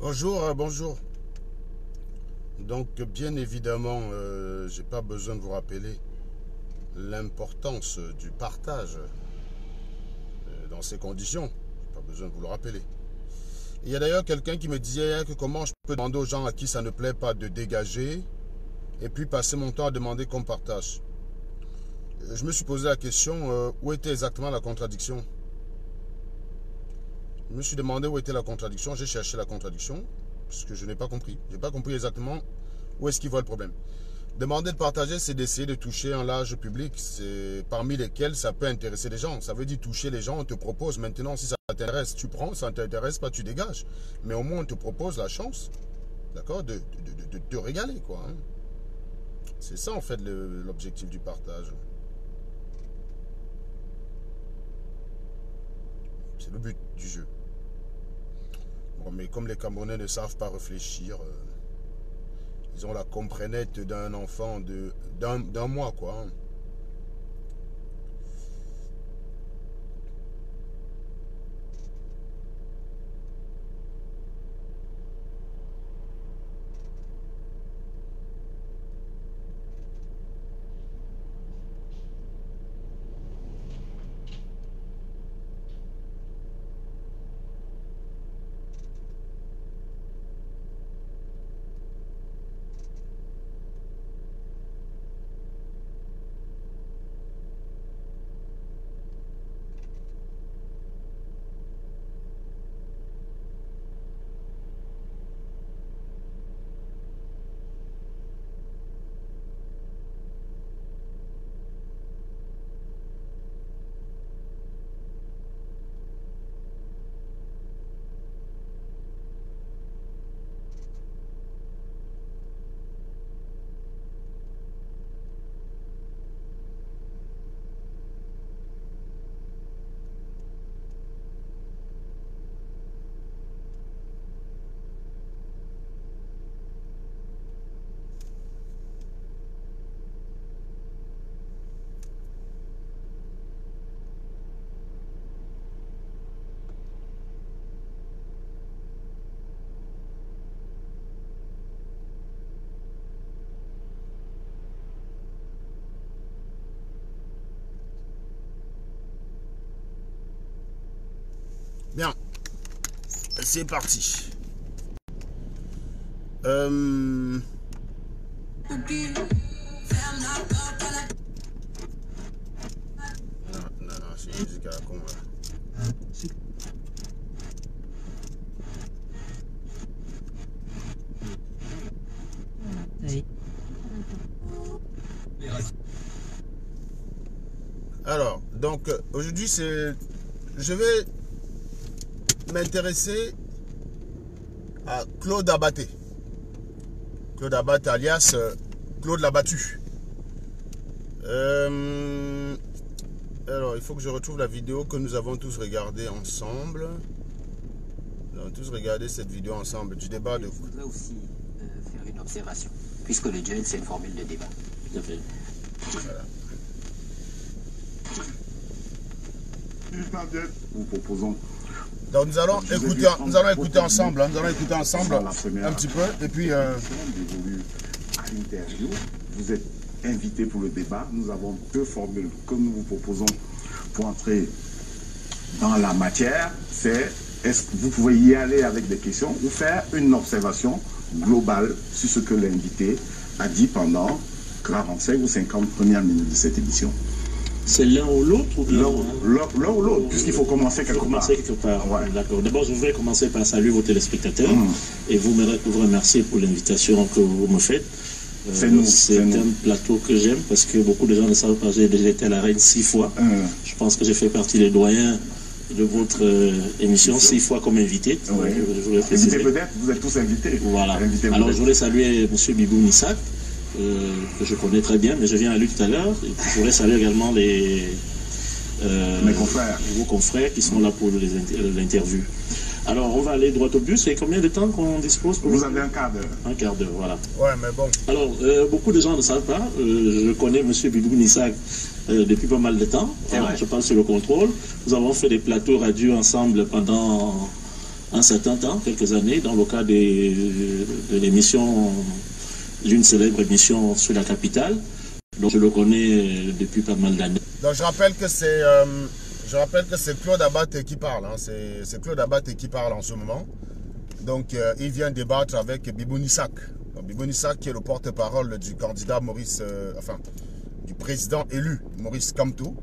Bonjour, bonjour. Donc, bien évidemment, j'ai pas besoin de vous rappeler l'importance du partage dans ces conditions. J'ai pas besoin de vous le rappeler. Il y a d'ailleurs quelqu'un qui me disait que comment je peux demander aux gens à qui ça ne plaît pas de dégager et puis passer mon temps à demander qu'on partage. Je me suis posé la question, où était exactement la contradiction? Je me suis demandé où était la contradiction, j'ai cherché la contradiction, parce que je n'ai pas compris. Je n'ai pas compris exactement où est-ce qu'il voit le problème. Demander de partager, c'est d'essayer de toucher un large public, c'est parmi lesquels ça peut intéresser les gens. Ça veut dire toucher les gens, on te propose maintenant, si ça t'intéresse, tu prends, ça ne t'intéresse pas, tu dégages. Mais au moins, on te propose la chance, d'accord, de te régaler, quoi. Hein. C'est ça, en fait, l'objectif du partage. C'est le but du jeu. Bon, mais comme les Camerounais ne savent pas réfléchir, ils ont la comprenette d'un enfant d'un mois, quoi. Hein. Bien, c'est parti. Non, c'est une musique à la con, là. Oui. Alors, donc, aujourd'hui, je vais m'intéresser à Claude Abaté. Claude Abaté alias Claude l'Abattu. Alors, il faut que je retrouve la vidéo que nous avons tous regardée ensemble. Nous avons tous regardé cette vidéo ensemble du débat de... Je voudrais aussi faire une observation, puisque le duel, c'est une formule de débat. Tout à fait. Voilà. Nous proposons. Donc nous allons écouter ensemble, un petit peu, et puis... À l'interview, vous êtes invité pour le débat. Nous avons deux formules que nous vous proposons pour entrer dans la matière. C'est, est-ce que vous pouvez y aller avec des questions ou faire une observation globale sur ce que l'invité a dit pendant 45 ou 50 premières minutes de cette émission. C'est l'un ou l'autre ou bien l'un ou l'autre, puisqu'il faut commencer quelque part. Ouais. D'accord. D'abord, je voudrais commencer par saluer vos téléspectateurs et vous remercier pour l'invitation que vous me faites. C'est un plateau que j'aime parce que beaucoup de gens ne savent pas, j'ai déjà été à la Reine 6 fois. Je pense que j'ai fait partie des doyens de votre émission 6 fois comme invité. Oui. Invité peut-être, vous êtes tous invités. Voilà. Alors, je voulais saluer M. Bibou Nissak, que je connais très bien, mais je viens à lui tout à l'heure. Je voudrais saluer également mes confrères. Vos confrères qui sont là pour l'interview. Alors, on va aller droit au but. C'est combien de temps qu'on dispose pour... Vous avez un quart d'heure. Un quart d'heure, voilà. Ouais, mais bon. Alors, beaucoup de gens ne savent pas. Je connais M. Bibou Nissak depuis pas mal de temps. Je parle sur le contrôle. Nous avons fait des plateaux radio ensemble pendant un certain temps, quelques années, dans le cas de l'émission, d'une célèbre émission sur la capitale. Donc je le connais depuis pas mal d'années. Donc je rappelle que c'est Claude Abaté qui parle. Hein. C'est Claude Abaté qui parle en ce moment. Donc il vient débattre avec Bibouni Sak. Bibouni Sak qui est le porte-parole du candidat Maurice, du président élu Maurice Kamto.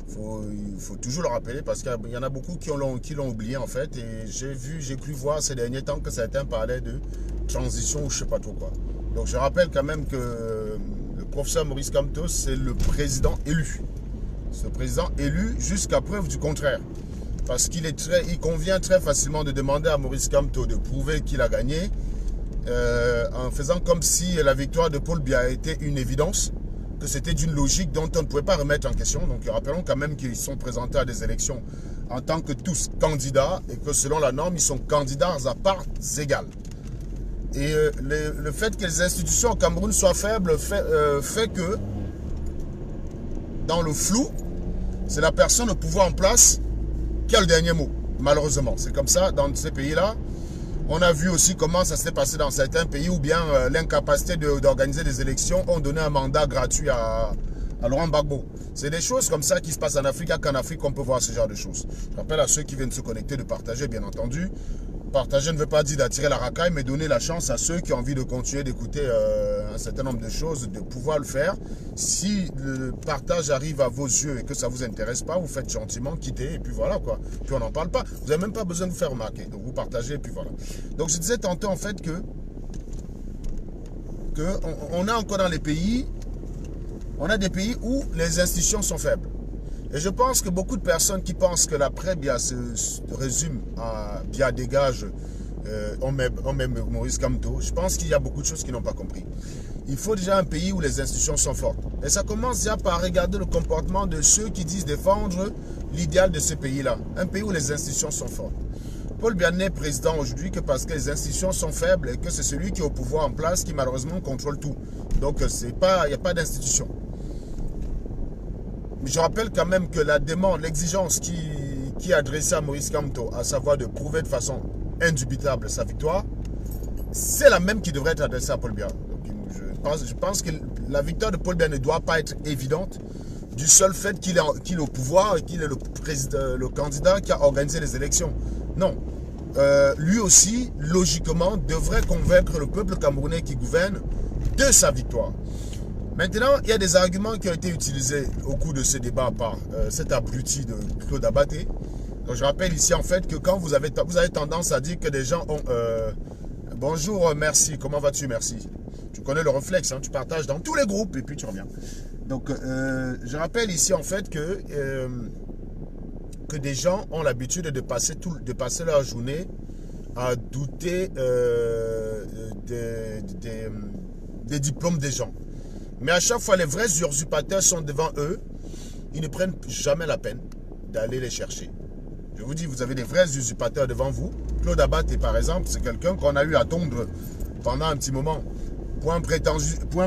Il faut toujours le rappeler parce qu'il y en a beaucoup qui l'ont oublié en fait. Et j'ai cru voir ces derniers temps que certains parlaient de transition ou je ne sais pas trop quoi. Donc je rappelle quand même que le professeur Maurice Kamto, c'est le président élu. C'est le président élu jusqu'à preuve du contraire. Parce qu'il convient très facilement de demander à Maurice Kamto de prouver qu'il a gagné en faisant comme si la victoire de Paul Biya était une évidence, que c'était d'une logique dont on ne pouvait pas remettre en question. Donc rappelons quand même qu'ils sont présentés à des élections en tant que tous candidats et que selon la norme, ils sont candidats à parts égales. Et le fait que les institutions au Cameroun soient faibles fait que dans le flou, c'est la personne au pouvoir en place qui a le dernier mot, malheureusement. C'est comme ça dans ces pays-là. On a vu aussi comment ça s'est passé dans certains pays où bien l'incapacité d'organiser des élections ont donné un mandat gratuit à Laurent Gbagbo. C'est des choses comme ça qui se passent en Afrique. Qu'en Afrique, on peut voir ce genre de choses. Je rappelle à ceux qui viennent se connecter de partager, bien entendu. Partager ne veut pas dire d'attirer la racaille, mais donner la chance à ceux qui ont envie de continuer d'écouter un certain nombre de choses, de pouvoir le faire. Si le partage arrive à vos yeux et que ça ne vous intéresse pas, vous faites gentiment quitter et puis voilà quoi. Puis on n'en parle pas. Vous n'avez même pas besoin de vous faire remarquer. Donc vous partagez et puis voilà. Donc je disais tantôt en fait que on a encore dans les pays, on a des pays où les institutions sont faibles. Et je pense que beaucoup de personnes qui pensent que l'après-Biya se résume à Biya dégage, on met Maurice Kamto, je pense qu'il y a beaucoup de choses qu'ils n'ont pas compris. Il faut déjà un pays où les institutions sont fortes. Et ça commence déjà par regarder le comportement de ceux qui disent défendre l'idéal de ce pays-là. Un pays où les institutions sont fortes. Paul Biya n'est président aujourd'hui que parce que les institutions sont faibles et que c'est celui qui est au pouvoir en place qui malheureusement contrôle tout. Donc il n'y a pas d'institution. Je rappelle quand même que la demande, l'exigence qui est adressée à Maurice Kamto, à savoir de prouver de façon indubitable sa victoire, c'est la même qui devrait être adressée à Paul Biya. Je pense que la victoire de Paul Biya ne doit pas être évidente du seul fait qu'il est au pouvoir et qu'il est le candidat qui a organisé les élections. Non. Lui aussi, logiquement, devrait convaincre le peuple camerounais qui gouverne de sa victoire. Maintenant, il y a des arguments qui ont été utilisés au cours de ce débat par cet abruti de Claude Abaté. Donc, je rappelle ici en fait que quand vous avez tendance à dire que des gens ont... bonjour, merci, comment vas-tu, merci. Tu connais le réflexe, hein, tu partages dans tous les groupes et puis tu reviens. Donc, je rappelle ici en fait que des gens ont l'habitude de passer leur journée à douter des diplômes des gens. Mais à chaque fois, les vrais usurpateurs sont devant eux. Ils ne prennent jamais la peine d'aller les chercher. Je vous dis, vous avez des vrais usurpateurs devant vous. Claude Abaté, par exemple, c'est quelqu'un qu'on a eu à tondre pendant un petit moment. Pour un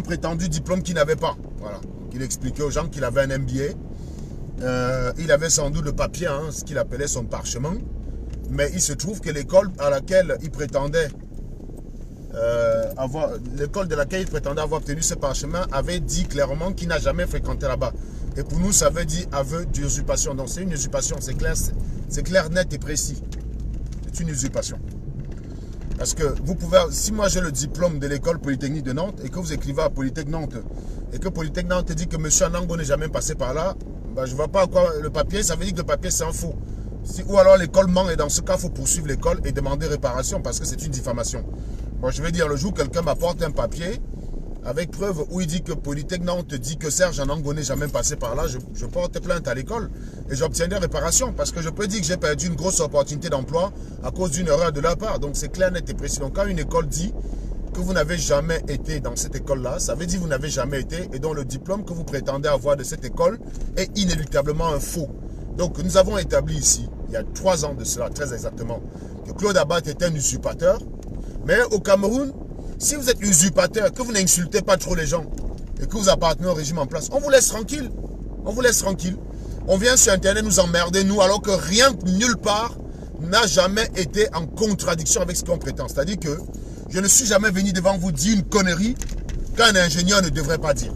prétendu diplôme qu'il n'avait pas. Voilà. Il expliquait aux gens qu'il avait un MBA. Il avait sans doute le papier, hein, ce qu'il appelait son parchemin. Mais il se trouve que l'école à laquelle il prétendait l'école de laquelle il prétendait avoir obtenu ce parchemin avait dit clairement qu'il n'a jamais fréquenté là-bas. Et pour nous, ça veut dire aveu d'usurpation. Donc c'est une usurpation, c'est clair, net et précis. C'est une usurpation. Parce que vous pouvez, si moi j'ai le diplôme de l'école Polytechnique de Nantes et que vous écrivez à Polytech Nantes et que Polytech Nantes dit que M. Anango n'est jamais passé par là, ben, je ne vois pas à quoi le papier, ça veut dire que le papier c'est un faux. Ou alors l'école ment et dans ce cas, il faut poursuivre l'école et demander réparation parce que c'est une diffamation. Moi, je vais dire, le jour où quelqu'un m'apporte un papier avec preuve où il dit que Polytech Nantes dit que Serge Anango n'est jamais passé par là, je porte plainte à l'école et j'obtiendrai réparation parce que je peux dire que j'ai perdu une grosse opportunité d'emploi à cause d'une erreur de leur part. Donc, c'est clair, net et précis. Donc, quand une école dit que vous n'avez jamais été dans cette école-là, ça veut dire que vous n'avez jamais été et donc le diplôme que vous prétendez avoir de cette école est inéluctablement un faux. Donc, nous avons établi ici, il y a 3 ans de cela, très exactement, que Claude Abaté est un usurpateur. Mais au Cameroun, si vous êtes usurpateur, que vous n'insultez pas trop les gens et que vous appartenez au régime en place, on vous laisse tranquille. On vous laisse tranquille. On vient sur Internet nous emmerder, nous, alors que rien, nulle part, n'a jamais été en contradiction avec ce qu'on prétend. C'est-à-dire que je ne suis jamais venu devant vous dire une connerie qu'un ingénieur ne devrait pas dire.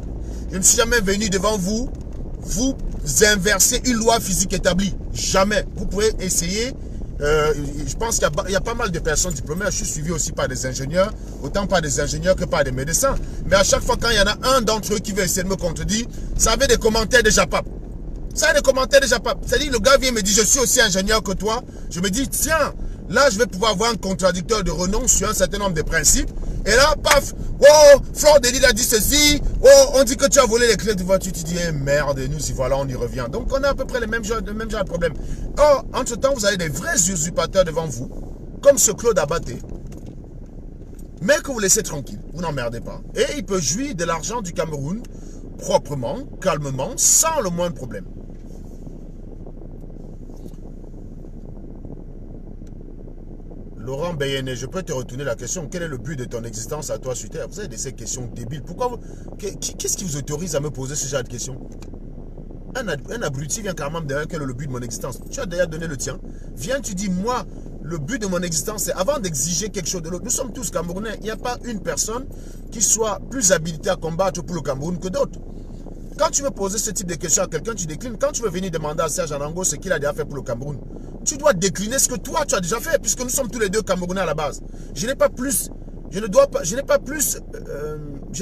Je ne suis jamais venu devant vous inverser une loi physique établie. Jamais. Vous pouvez essayer. Je pense qu'il y a pas mal de personnes diplômées. Je suis suivi aussi par des ingénieurs, autant par des ingénieurs que par des médecins. Mais à chaque fois, quand il y en a un d'entre eux qui veut essayer de me contredire, ça avait des commentaires déjà pas. Ça a des commentaires déjà pas. C'est-à-dire, le gars vient me dire, je suis aussi ingénieur que toi. Je me dis, tiens, là, je vais pouvoir avoir un contradicteur de renom sur un certain nombre de principes. Et là, paf, oh, Flore de Lille a dit ceci, oh, on dit que tu as volé les clés de voiture. Tu dis, eh, merde, et nous, si voilà, on y revient. Donc, on a à peu près le même genre de problème. Or, entre-temps, vous avez des vrais usurpateurs devant vous, comme ce Claude Abaté, mais que vous laissez tranquille, vous n'emmerdez pas. Et il peut jouir de l'argent du Cameroun proprement, calmement, sans le moindre problème. Laurent Bayene, je peux te retourner la question. Quel est le but de ton existence à toi sur Terre? Vous avez ces questions débiles. Pourquoi qu'est-ce qui vous autorise à me poser ce genre de questions? Un abruti vient carrément derrière quel est le but de mon existence. Tu as déjà donné le tien. Viens, tu dis, moi, le but de mon existence, c'est avant d'exiger quelque chose de l'autre. Nous sommes tous Camerounais. Il n'y a pas une personne qui soit plus habilitée à combattre pour le Cameroun que d'autres. Quand tu veux poser ce type de questions à quelqu'un, tu déclines. Quand tu veux venir demander à Serge Anango ce qu'il a déjà fait pour le Cameroun, tu dois décliner ce que toi, tu as déjà fait, puisque nous sommes tous les deux Camerounais à la base. Je n'ai pas plus, je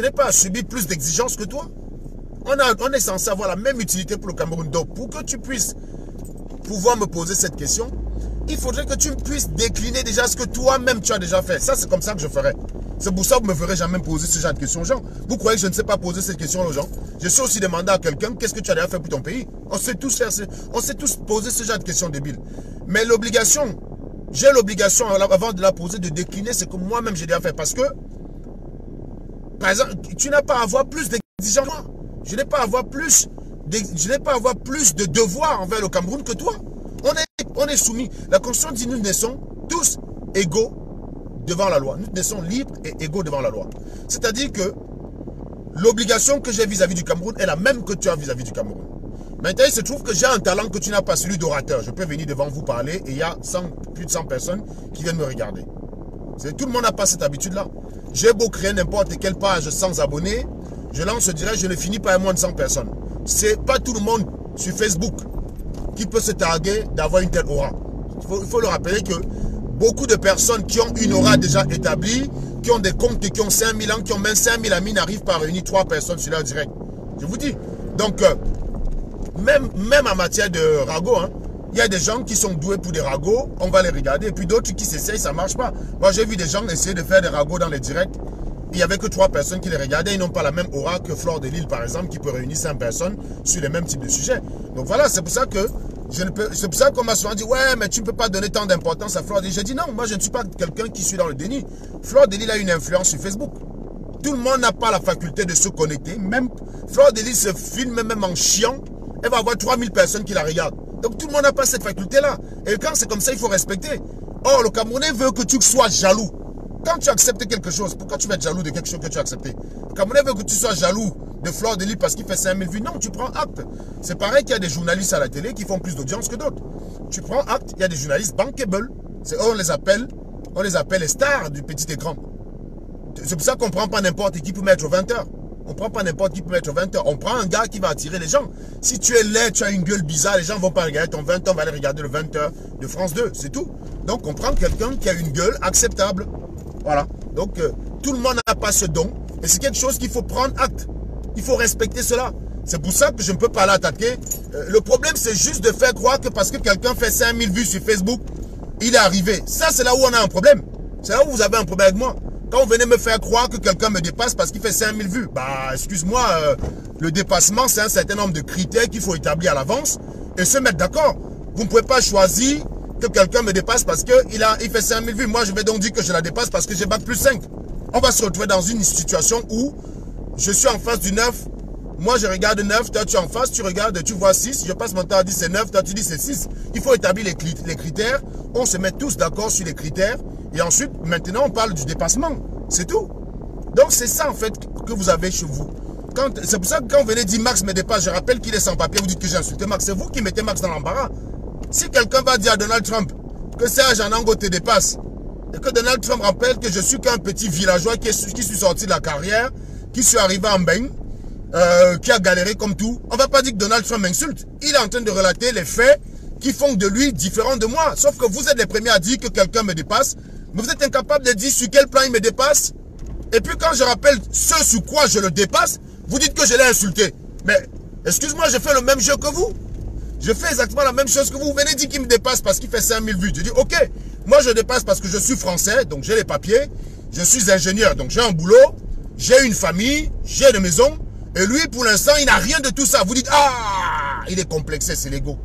n'ai pas à subir plus d'exigences que toi. On est censé avoir la même utilité pour le Cameroun. Donc, pour que tu puisses pouvoir me poser cette question, il faudrait que tu puisses décliner déjà ce que toi-même tu as déjà fait. Ça, c'est comme ça que je ferais. C'est pour ça que vous ne me ferez jamais poser ce genre de questions aux gens. Vous croyez que je ne sais pas poser cette question aux gens? Je sais aussi demander à quelqu'un, qu'est-ce que tu as déjà fait pour ton pays? On sait tous poser ce genre de questions débiles. Mais l'obligation, j'ai l'obligation, avant de la poser, de décliner ce que moi-même j'ai déjà fait. Parce que, par exemple, tu n'as pas à avoir plus d'exigences que moi. Je n'ai pas à avoir plus de devoirs envers le Cameroun que toi. On est soumis. La Constitution dit nous naissons tous égaux devant la loi. Nous naissons libres et égaux devant la loi. C'est-à-dire que l'obligation que j'ai vis-à-vis du Cameroun est la même que tu as vis-à-vis du Cameroun. Maintenant, il se trouve que j'ai un talent que tu n'as pas, celui d'orateur. Je peux venir devant vous parler et il y a plus de 100 personnes qui viennent me regarder. Tout le monde n'a pas cette habitude-là. J'ai beau créer n'importe quelle page sans abonnés, je lance direct, je ne finis pas à moins de 100 personnes. C'est pas tout le monde sur Facebook qui peut se targuer d'avoir une telle aura. Il faut le rappeler que beaucoup de personnes qui ont une aura déjà établie, qui ont des comptes qui ont 5000 ans, qui ont même 5000 amis, n'arrivent pas à réunir 3 personnes sur leur direct. Je vous dis. Donc, même en matière de ragots, hein, il y a des gens qui sont doués pour des ragots, on va les regarder, et puis d'autres qui s'essayent, ça ne marche pas. Moi, j'ai vu des gens essayer de faire des ragots dans les directs. Il n'y avait que 3 personnes qui les regardaient. Ils n'ont pas la même aura que Flore de Lille, par exemple, qui peut réunir 5 personnes sur les mêmes types de sujets. Donc voilà, c'est pour ça que c'est pour ça qu'on m'a souvent dit, ouais, mais tu ne peux pas donner tant d'importance à Flore de Lille. J'ai dit non, moi je ne suis pas quelqu'un qui suis dans le déni. Flore de Lille a une influence sur Facebook. Tout le monde n'a pas la faculté de se connecter. Même Flore de Lille se filme même en chiant. Elle va avoir 3000 personnes qui la regardent. Donc tout le monde n'a pas cette faculté-là. Et quand c'est comme ça, il faut respecter. Or, le Camerounais veut que tu sois jaloux. Quand tu acceptes quelque chose, pourquoi tu vas être jaloux de quelque chose que tu as accepté? Le Camerounais veut que tu sois jaloux de Flore de Lille parce qu'il fait 5000 vues. Non, tu prends acte. C'est pareil qu'il y a des journalistes à la télé qui font plus d'audience que d'autres. Tu prends acte, il y a des journalistes bankable. On les appelle les stars du petit écran. C'est pour ça qu'on ne prend pas n'importe qui pour mettre 20 heures. On ne prend pas n'importe qui pour mettre 20 heures. On prend un gars qui va attirer les gens. Si tu es laid, tu as une gueule bizarre, les gens ne vont pas regarder ton 20 heures, on va aller regarder le 20 heures de France 2. C'est tout. Donc on prend quelqu'un qui a une gueule acceptable. Voilà. Donc, tout le monde n'a pas ce don. Et c'est quelque chose qu'il faut prendre acte. Il faut respecter cela. C'est pour ça que je ne peux pas l'attaquer. Le problème, c'est juste de faire croire que parce que quelqu'un fait 5000 vues sur Facebook, il est arrivé. Ça, c'est là où on a un problème. C'est là où vous avez un problème avec moi. Quand vous venez me faire croire que quelqu'un me dépasse parce qu'il fait 5000 vues, bah, excuse-moi, le dépassement, c'est un certain nombre de critères qu'il faut établir à l'avance et se mettre d'accord. Vous ne pouvez pas choisir que quelqu'un me dépasse parce qu'il fait 5000 vues. Moi, je vais donc dire que je la dépasse parce que j'ai bac plus 5. On va se retrouver dans une situation où je suis en face du 9. Moi, je regarde 9. Toi, tu es en face. Tu regardes, tu vois 6. Je passe mon temps à dire c'est 9. Toi, tu dis c'est 6. Il faut établir les critères. On se met tous d'accord sur les critères. Et ensuite, maintenant, on parle du dépassement. C'est tout. Donc, c'est ça, en fait, que vous avez chez vous. C'est pour ça que quand vous venez dire Max me dépasse, je rappelle qu'il est sans papier. Vous dites que j'ai insulté Max. C'est vous qui mettez Max dans l'embarras. Si quelqu'un va dire à Donald Trump que Serge Anango te dépasse. Et que Donald Trump rappelle que je suis qu'un petit villageois qui suis sorti de la carrière, qui suis arrivé en bain, qui a galéré comme tout. On ne va pas dire que Donald Trump m'insulte. Il est en train de relater les faits qui font de lui différent de moi. Sauf que vous êtes les premiers à dire que quelqu'un me dépasse. Mais vous êtes incapable de dire sur quel plan il me dépasse. Et puis quand je rappelle ce sur quoi je le dépasse, vous dites que je l'ai insulté. Mais excuse-moi, je fais le même jeu que vous. Je fais exactement la même chose que vous. Vous venez dire qu'il me dépasse parce qu'il fait 5000 vues. Je dis ok, moi je dépasse parce que je suis français, donc j'ai les papiers. Je suis ingénieur, donc j'ai un boulot. J'ai une famille, j'ai une maison. Et lui, pour l'instant, il n'a rien de tout ça. Vous dites, ah, il est complexé, c'est l'ego.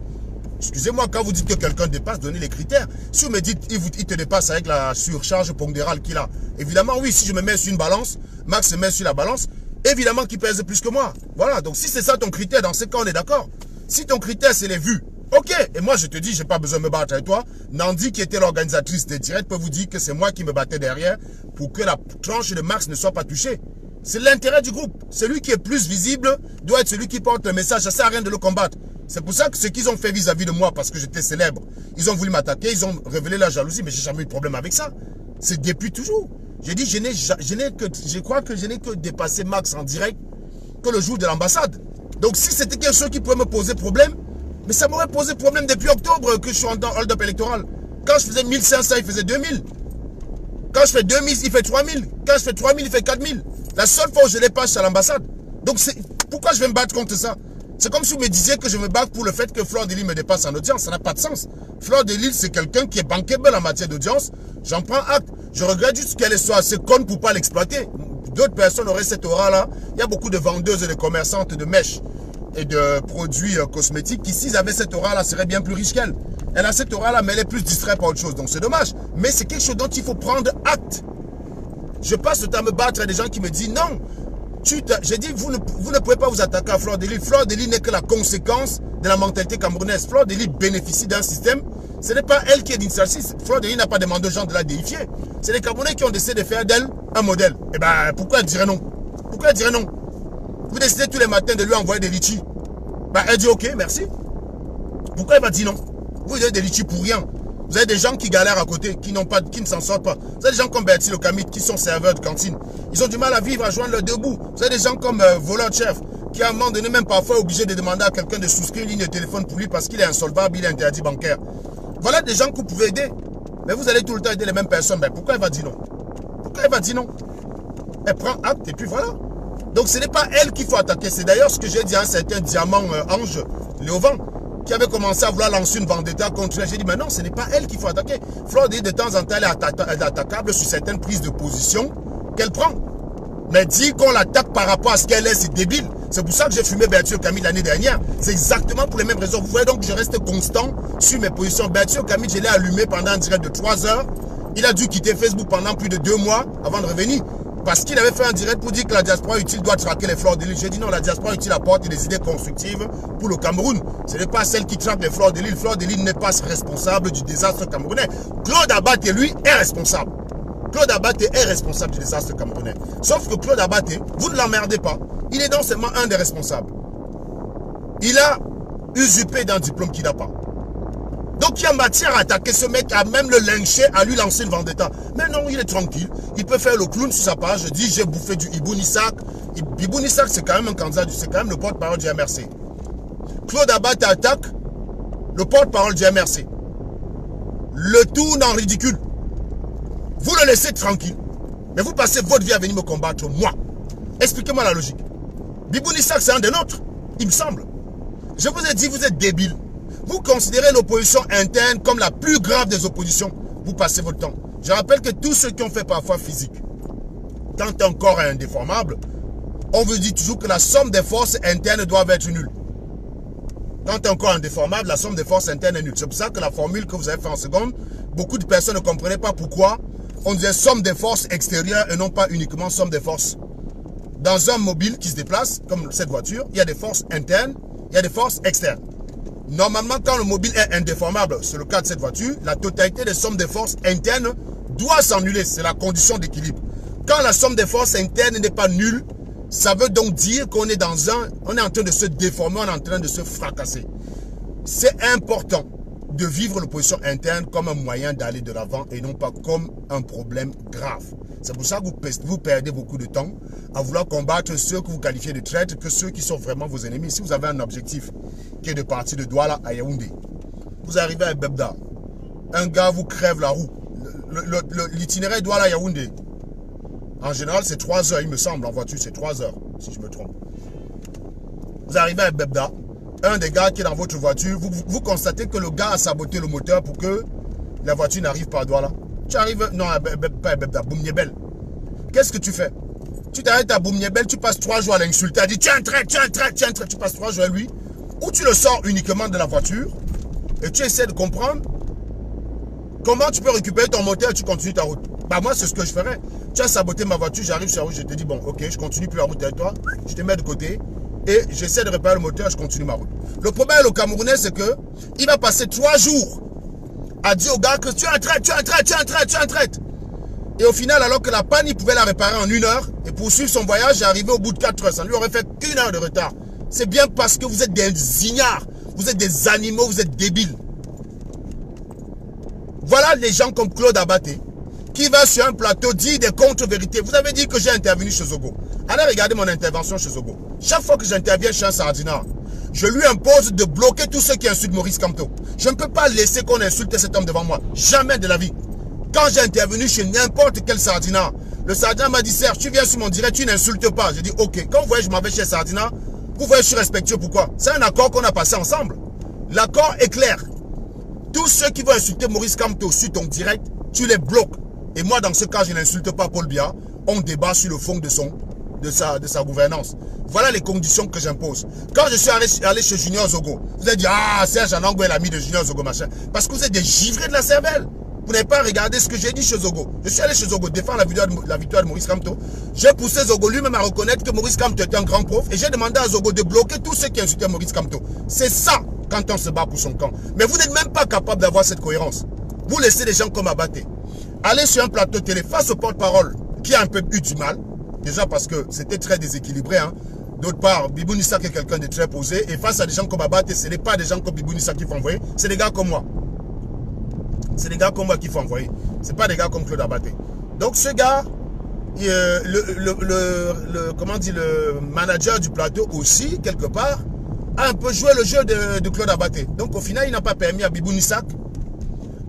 Excusez-moi, quand vous dites que quelqu'un dépasse, donnez les critères. Si vous me dites, il te dépasse avec la surcharge pondérale qu'il a. Évidemment, oui, si je me mets sur une balance, Max se met sur la balance, évidemment qu'il pèse plus que moi. Voilà, donc si c'est ça ton critère, dans ce cas, on est d'accord. Si ton critère, c'est les vues, ok. Et moi, je te dis, j'ai pas besoin de me battre avec toi. Nandi, qui était l'organisatrice des directs, peut vous dire que c'est moi qui me battais derrière pour que la tranche de Max ne soit pas touchée. C'est l'intérêt du groupe. Celui qui est plus visible doit être celui qui porte le message. Ça ne sert à rien de le combattre. C'est pour ça que ce qu'ils ont fait vis-à-vis de moi, parce que j'étais célèbre, ils ont voulu m'attaquer, ils ont révélé la jalousie, mais j'ai jamais eu de problème avec ça. C'est depuis toujours. J'ai dit, je crois que je n'ai que dépassé Max en direct que le jour de l'ambassade. Donc si c'était quelque chose qui pouvait me poser problème, mais ça m'aurait posé problème depuis octobre que je suis en hold-up électoral. Quand je faisais 1500, il faisait 2000. Quand je fais 2000, il fait 3000. Quand je fais 3000, il fait 4000. La seule fois où je les passe à l'ambassade. Donc pourquoi je vais me battre contre ça? C'est comme si vous me disiez que je me bats pour le fait que Fleur de Lille me dépasse en audience. Ça n'a pas de sens. Fleur de Lille, c'est quelqu'un qui est bankable en matière d'audience. J'en prends acte. Je regrette juste qu'elle soit assez conne pour ne pas l'exploiter. D'autres personnes auraient cette aura-là. Il y a beaucoup de vendeuses et de commerçantes de mèches et de produits cosmétiques qui, s'ils avaient cette aura-là, seraient bien plus riches qu'elle. Elle a cette aura-là, mais elle est plus distraite par autre chose. Donc c'est dommage. Mais c'est quelque chose dont il faut prendre acte. Je passe le temps à me battre à des gens qui me disent non. J'ai dit, vous ne pouvez pas vous attaquer à Fleur de Lille. Fleur de Lille n'est que la conséquence de la mentalité camerounaise. Fleur de Lille bénéficie d'un système. Ce n'est pas elle qui est d'initiative. Fleur de Lille n'a pas demandé aux gens de la déifier. C'est les Camerounais qui ont décidé de faire d'elle un modèle. Eh bien, pourquoi elle dirait non? Pourquoi elle dirait non? Vous décidez tous les matins de lui envoyer des litchis. Ben, elle dit ok, merci. Pourquoi elle va dire non? Vous avez des litchis pour rien. Vous avez des gens qui galèrent à côté, qui ne s'en sortent pas. Vous avez des gens comme Bertie le Camite, qui sont serveurs de cantine. Ils ont du mal à vivre, à joindre leurs deux bouts. Vous avez des gens comme voleur de chef, qui à un moment donné, même parfois, est obligé de demander à quelqu'un de souscrire une ligne de téléphone pour lui parce qu'il est insolvable, il est interdit bancaire. Voilà des gens que vous pouvez aider. Mais vous allez tout le temps aider les mêmes personnes. Mais pourquoi elle va dire non? Pourquoi elle va dire non? Elle prend acte et puis voilà. Donc ce n'est pas elle qu'il faut attaquer. C'est d'ailleurs ce que j'ai dit à un certain diamant Ange Léovan, qui avait commencé à vouloir lancer une vendetta contre elle. J'ai dit, mais non, ce n'est pas elle qu'il faut attaquer. Fleur dit de temps en temps, elle est attaquable sur certaines prises de position qu'elle prend. Mais dire qu'on l'attaque par rapport à ce qu'elle est, c'est débile. C'est pour ça que j'ai fumé Bertie Camille l'année dernière. C'est exactement pour les mêmes raisons. Vous voyez donc que je reste constant sur mes positions. Bertie Camille, je l'ai allumé pendant un direct de 3 heures. Il a dû quitter Facebook pendant plus de 2 mois avant de revenir. Parce qu'il avait fait un direct pour dire que la diaspora utile doit traquer les Fleurs de Lille. J'ai dit non, la diaspora utile apporte des idées constructives pour le Cameroun. Ce n'est pas celle qui traque les Fleurs de Lille. Fleur de Lille n'est pas responsable du désastre camerounais. Claude Abaté, lui, est responsable. Claude Abaté est responsable du désastre camerounais. Sauf que Claude Abaté, vous ne l'emmerdez pas. Il est non seulement un des responsables. Il a usurpé d'un diplôme qu'il n'a pas. Donc il y a matière à attaquer ce mec, à même le lyncher, à lui lancer une vendetta. Mais non, il est tranquille. Il peut faire le clown sur sa page. Je dis, j'ai bouffé du Ibou Nissak. Ibou Nissak, c'est quand même un candidat, c'est quand même le porte-parole du MRC. Claude Abaté attaque le porte-parole du MRC. Le tourne en ridicule. Vous le laissez tranquille. Mais vous passez votre vie à venir me combattre, moi. Expliquez-moi la logique. Ibou Nissak, c'est un des nôtres, il me semble. Je vous ai dit, vous êtes débile. Vous considérez l'opposition interne comme la plus grave des oppositions. Vous passez votre temps. Je rappelle que tous ceux qui ont fait parfois physique, quand un corps est indéformable, on vous dit toujours que la somme des forces internes doit être nulle. Quand un corps est indéformable, la somme des forces internes est nulle. C'est pour ça que la formule que vous avez fait en seconde, beaucoup de personnes ne comprenaient pas pourquoi on disait somme des forces extérieures et non pas uniquement somme des forces. Dans un mobile qui se déplace, comme cette voiture, il y a des forces internes, il y a des forces externes. Normalement, quand le mobile est indéformable, c'est le cas de cette voiture, la totalité des sommes des forces internes doit s'annuler. C'est la condition d'équilibre. Quand la somme des forces internes n'est pas nulle, ça veut donc dire qu'on est on est en train de se déformer, on est en train de se fracasser. C'est important de vivre l'opposition interne comme un moyen d'aller de l'avant et non pas comme un problème grave. C'est pour ça que vous perdez beaucoup de temps à vouloir combattre ceux que vous qualifiez de traîtres que ceux qui sont vraiment vos ennemis. Si vous avez un objectif qui est de partir de Douala à Yaoundé, vous arrivez à Bebda, un gars vous crève la roue. L'itinéraire Douala à Yaoundé, en général c'est 3 heures, il me semble, en voiture c'est 3 heures, si je me trompe. Vous arrivez à Bebda, un des gars qui est dans votre voiture, vous constatez que le gars a saboté le moteur pour que la voiture n'arrive pas à Douala. Tu arrives, non, pas à Bebda, Boumniebel. Qu'est-ce que tu fais? Tu t'arrêtes à Boumniebel, tu passes 3 jours à l'insulter, à dire tu es un traître, tu es un traître, tu es un traître. Tu passes 3 jours à lui, ou tu le sors uniquement de la voiture et tu essaies de comprendre comment tu peux récupérer ton moteur et tu continues ta route. Bah moi c'est ce que je ferais. Tu as saboté ma voiture, j'arrive sur la route, je te dis bon ok, je continue plus la route avec toi, je te mets de côté et j'essaie de réparer le moteur, je continue ma route. Le problème le Camerounais c'est que il va passer 3 jours à dire au gars que tu es un traître, tu es un traître, tu es un traître, tu es un traître. Et au final, alors que la panne, il pouvait la réparer en 1 heure et poursuivre son voyage et arriver au bout de 4 heures. Ça lui aurait fait qu'1 heure de retard. C'est bien parce que vous êtes des ignares, vous êtes des animaux, vous êtes débiles. Voilà les gens comme Claude Abaté qui va sur un plateau dire des contre-vérités. Vous avez dit que j'ai intervenu chez Zogo. Allez regarder mon intervention chez Zogo. Chaque fois que j'interviens chez un sardinard, je lui impose de bloquer tous ceux qui insultent Maurice Kamto. Je ne peux pas laisser qu'on insulte cet homme devant moi. Jamais de la vie. Quand j'ai intervenu chez n'importe quel sardinard, le sardinard m'a dit, Serge, tu viens sur mon direct, tu n'insultes pas. J'ai dit, ok. Quand vous voyez, je m'en vais chez sardinard, vous voyez, je suis respectueux. Pourquoi? C'est un accord qu'on a passé ensemble. L'accord est clair. Tous ceux qui vont insulter Maurice Kamto sur ton direct, tu les bloques. Et moi, dans ce cas, je n'insulte pas Paul Biya. On débat sur le fond de sa gouvernance. Voilà les conditions que j'impose. Quand je suis allé chez Junior Zogo, vous avez dit, ah, Serge Anangou est l'ami de Junior Zogo, machin. Parce que vous êtes des givrés de la cervelle. Vous n'avez pas regardé ce que j'ai dit chez Zogo. Je suis allé chez Zogo défendre la victoire de Maurice Kamto. J'ai poussé Zogo lui-même à reconnaître que Maurice Kamto était un grand prof. Et j'ai demandé à Zogo de bloquer tous ceux qui insultaient Maurice Kamto. C'est ça quand on se bat pour son camp. Mais vous n'êtes même pas capable d'avoir cette cohérence. Vous laissez les gens comme Abaté. Allez sur un plateau télé face au porte-parole qui a un peu eu du mal. Déjà parce que c'était très déséquilibré. Hein. D'autre part, Bibou Nissak est quelqu'un de très posé. Et face à des gens comme Abaté, ce n'est pas des gens comme Bibou Nissak qu'il faut envoyer. C'est des gars comme moi. C'est des gars comme moi qu'il faut envoyer. Ce n'est pas des gars comme Claude Abaté. Donc ce gars, comment dit, le manager du plateau aussi, quelque part, a un peu joué le jeu de Claude Abaté. Donc au final, il n'a pas permis à Bibou Nissak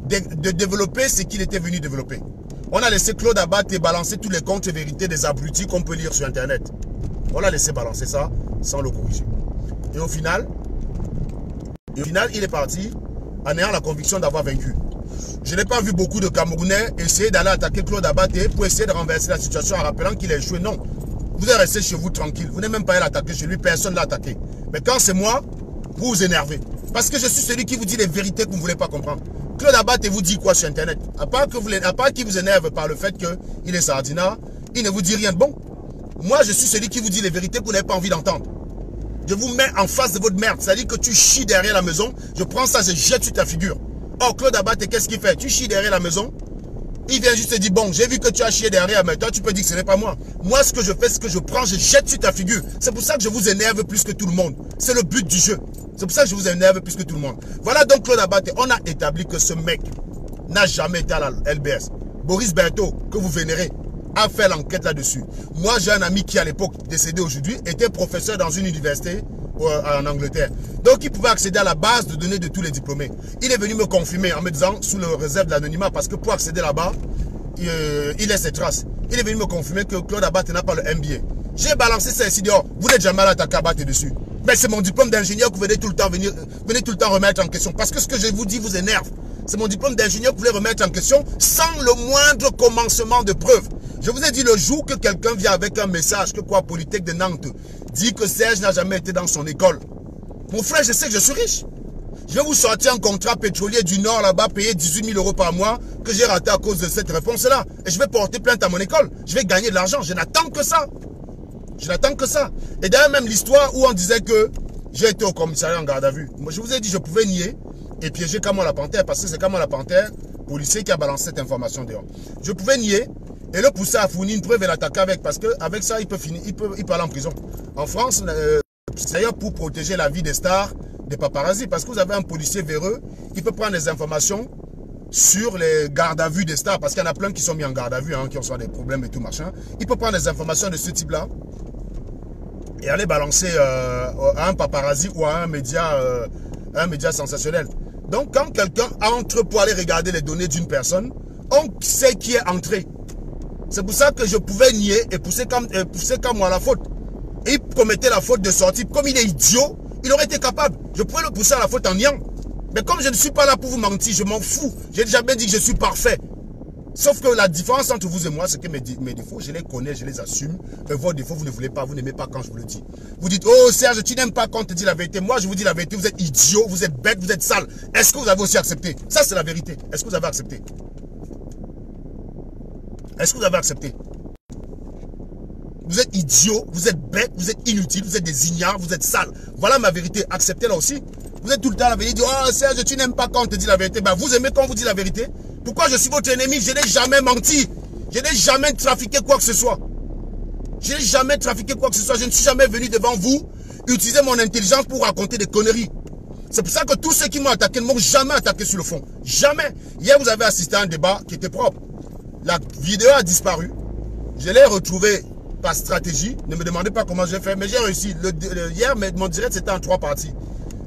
de développer ce qu'il était venu développer. On a laissé Claude Abaté balancer tous les contre-vérités des abrutis qu'on peut lire sur Internet. On l'a laissé balancer ça sans le corriger. Et au final, il est parti en ayant la conviction d'avoir vaincu. Je n'ai pas vu beaucoup de Camerounais essayer d'aller attaquer Claude Abaté pour essayer de renverser la situation en rappelant qu'il a échoué. Non. Vous êtes resté chez vous tranquille. Vous n'êtes même pas allé l'attaquer chez lui. Personne ne l'a attaqué. Mais quand c'est moi, vous vous énervez. Parce que je suis celui qui vous dit les vérités que vous ne voulez pas comprendre. Claude Abaté vous dit quoi sur Internet? À part qu'il vous énerve par le fait qu'il est sardinard, il ne vous dit rien de bon. Moi, je suis celui qui vous dit les vérités que vous n'avez pas envie d'entendre. Je vous mets en face de votre merde. C'est-à-dire que tu chies derrière la maison. Je prends ça, je jette sur ta figure. Oh, Claude Abaté, qu'est-ce qu'il fait? Tu chies derrière la maison. Il vient juste te dire, bon, j'ai vu que tu as chié derrière, mais toi, tu peux dire que ce n'est pas moi. Moi, ce que je fais, c'est que je prends, je jette sur ta figure. C'est pour ça que je vous énerve plus que tout le monde. C'est le but du jeu. C'est pour ça que je vous énerve plus que tout le monde. Voilà donc Claude Abaté. On a établi que ce mec n'a jamais été à la LBS. Boris Berthaud, que vous vénérez, a fait l'enquête là-dessus. Moi, j'ai un ami qui, à l'époque, décédé aujourd'hui, était professeur dans une université en Angleterre. Donc, il pouvait accéder à la base de données de tous les diplômés. Il est venu me confirmer en me disant, sous le réserve de l'anonymat, parce que pour accéder là-bas, il laisse ses traces. Il est venu me confirmer que Claude Abaté n'a pas le MBA. J'ai balancé ça ici dehors. Vous n'êtes jamais allé attaquer Abaté dessus. Mais c'est mon diplôme d'ingénieur que vous venez tout le temps venez tout le temps remettre en question. Parce que ce que je vous dis vous énerve. C'est mon diplôme d'ingénieur que vous voulez remettre en question sans le moindre commencement de preuve. Je vous ai dit le jour que quelqu'un vient avec un message que quoi, Polytech de Nantes dit que Serge n'a jamais été dans son école. Mon frère, je sais que je suis riche. Je vais vous sortir un contrat pétrolier du Nord là-bas, payer 18 000 € par mois, que j'ai raté à cause de cette réponse-là. Et je vais porter plainte à mon école. Je vais gagner de l'argent. Je n'attends que ça. Je n'attends que ça. Et d'ailleurs, même l'histoire où on disait que j'ai été au commissariat en garde à vue. Moi, je vous ai dit, je pouvais nier et piéger Kamon la Panthère, parce que c'est Kamon la Panthère, policier, qui a balancé cette information dehors. Je pouvais nier et le pousser à fournir une preuve et l'attaquer avec, parce qu'avec ça, il peut aller en prison. En France, c'est d'ailleurs pour protéger la vie des stars, des paparazzis. Parce que vous avez un policier véreux qui peut prendre des informations sur les gardes à vue des stars. Parce qu'il y en a plein qui sont mis en garde à vue, hein, qui ont soit des problèmes et tout machin. Il peut prendre des informations de ce type-là et aller balancer à un paparazzi ou à un média sensationnel. Donc, quand quelqu'un entre pour aller regarder les données d'une personne, on sait qui est entré. C'est pour ça que je pouvais nier et pousser comme moi la faute. Et il commettait la faute de sortir. Comme il est idiot, il aurait été capable. Je pouvais le pousser à la faute en niant. Mais comme je ne suis pas là pour vous mentir, je m'en fous. J'ai jamais dit que je suis parfait. Sauf que la différence entre vous et moi, c'est que mes défauts, je les connais, je les assume. Et vos défauts, vous ne voulez pas, vous n'aimez pas quand je vous le dis. Vous dites, oh Serge, tu n'aimes pas quand on te dit la vérité. Moi, je vous dis la vérité, vous êtes idiot, vous êtes bête, vous êtes sale. Est-ce que vous avez aussi accepté? Ça, c'est la vérité. Est-ce que vous avez accepté? Est-ce que vous avez accepté? Vous êtes idiot, vous êtes bête, vous êtes inutile, vous êtes des ignares, vous êtes sale. Voilà ma vérité. Acceptez-là aussi. Vous êtes tout le temps la vérité. Oh Serge, tu n'aimes pas quand on te dit la vérité. Ben, vous aimez quand on vous dit la vérité. Pourquoi je suis votre ennemi? Je n'ai jamais menti. Je n'ai jamais trafiqué quoi que ce soit. Je n'ai jamais trafiqué quoi que ce soit. Je ne suis jamais venu devant vous utiliser mon intelligence pour raconter des conneries. C'est pour ça que tous ceux qui m'ont attaqué ne m'ont jamais attaqué sur le fond. Jamais. Hier, vous avez assisté à un débat qui était propre. La vidéo a disparu. Je l'ai retrouvée par stratégie. Ne me demandez pas comment j'ai fait, mais j'ai réussi. Hier, mon direct, c'était en 3 parties.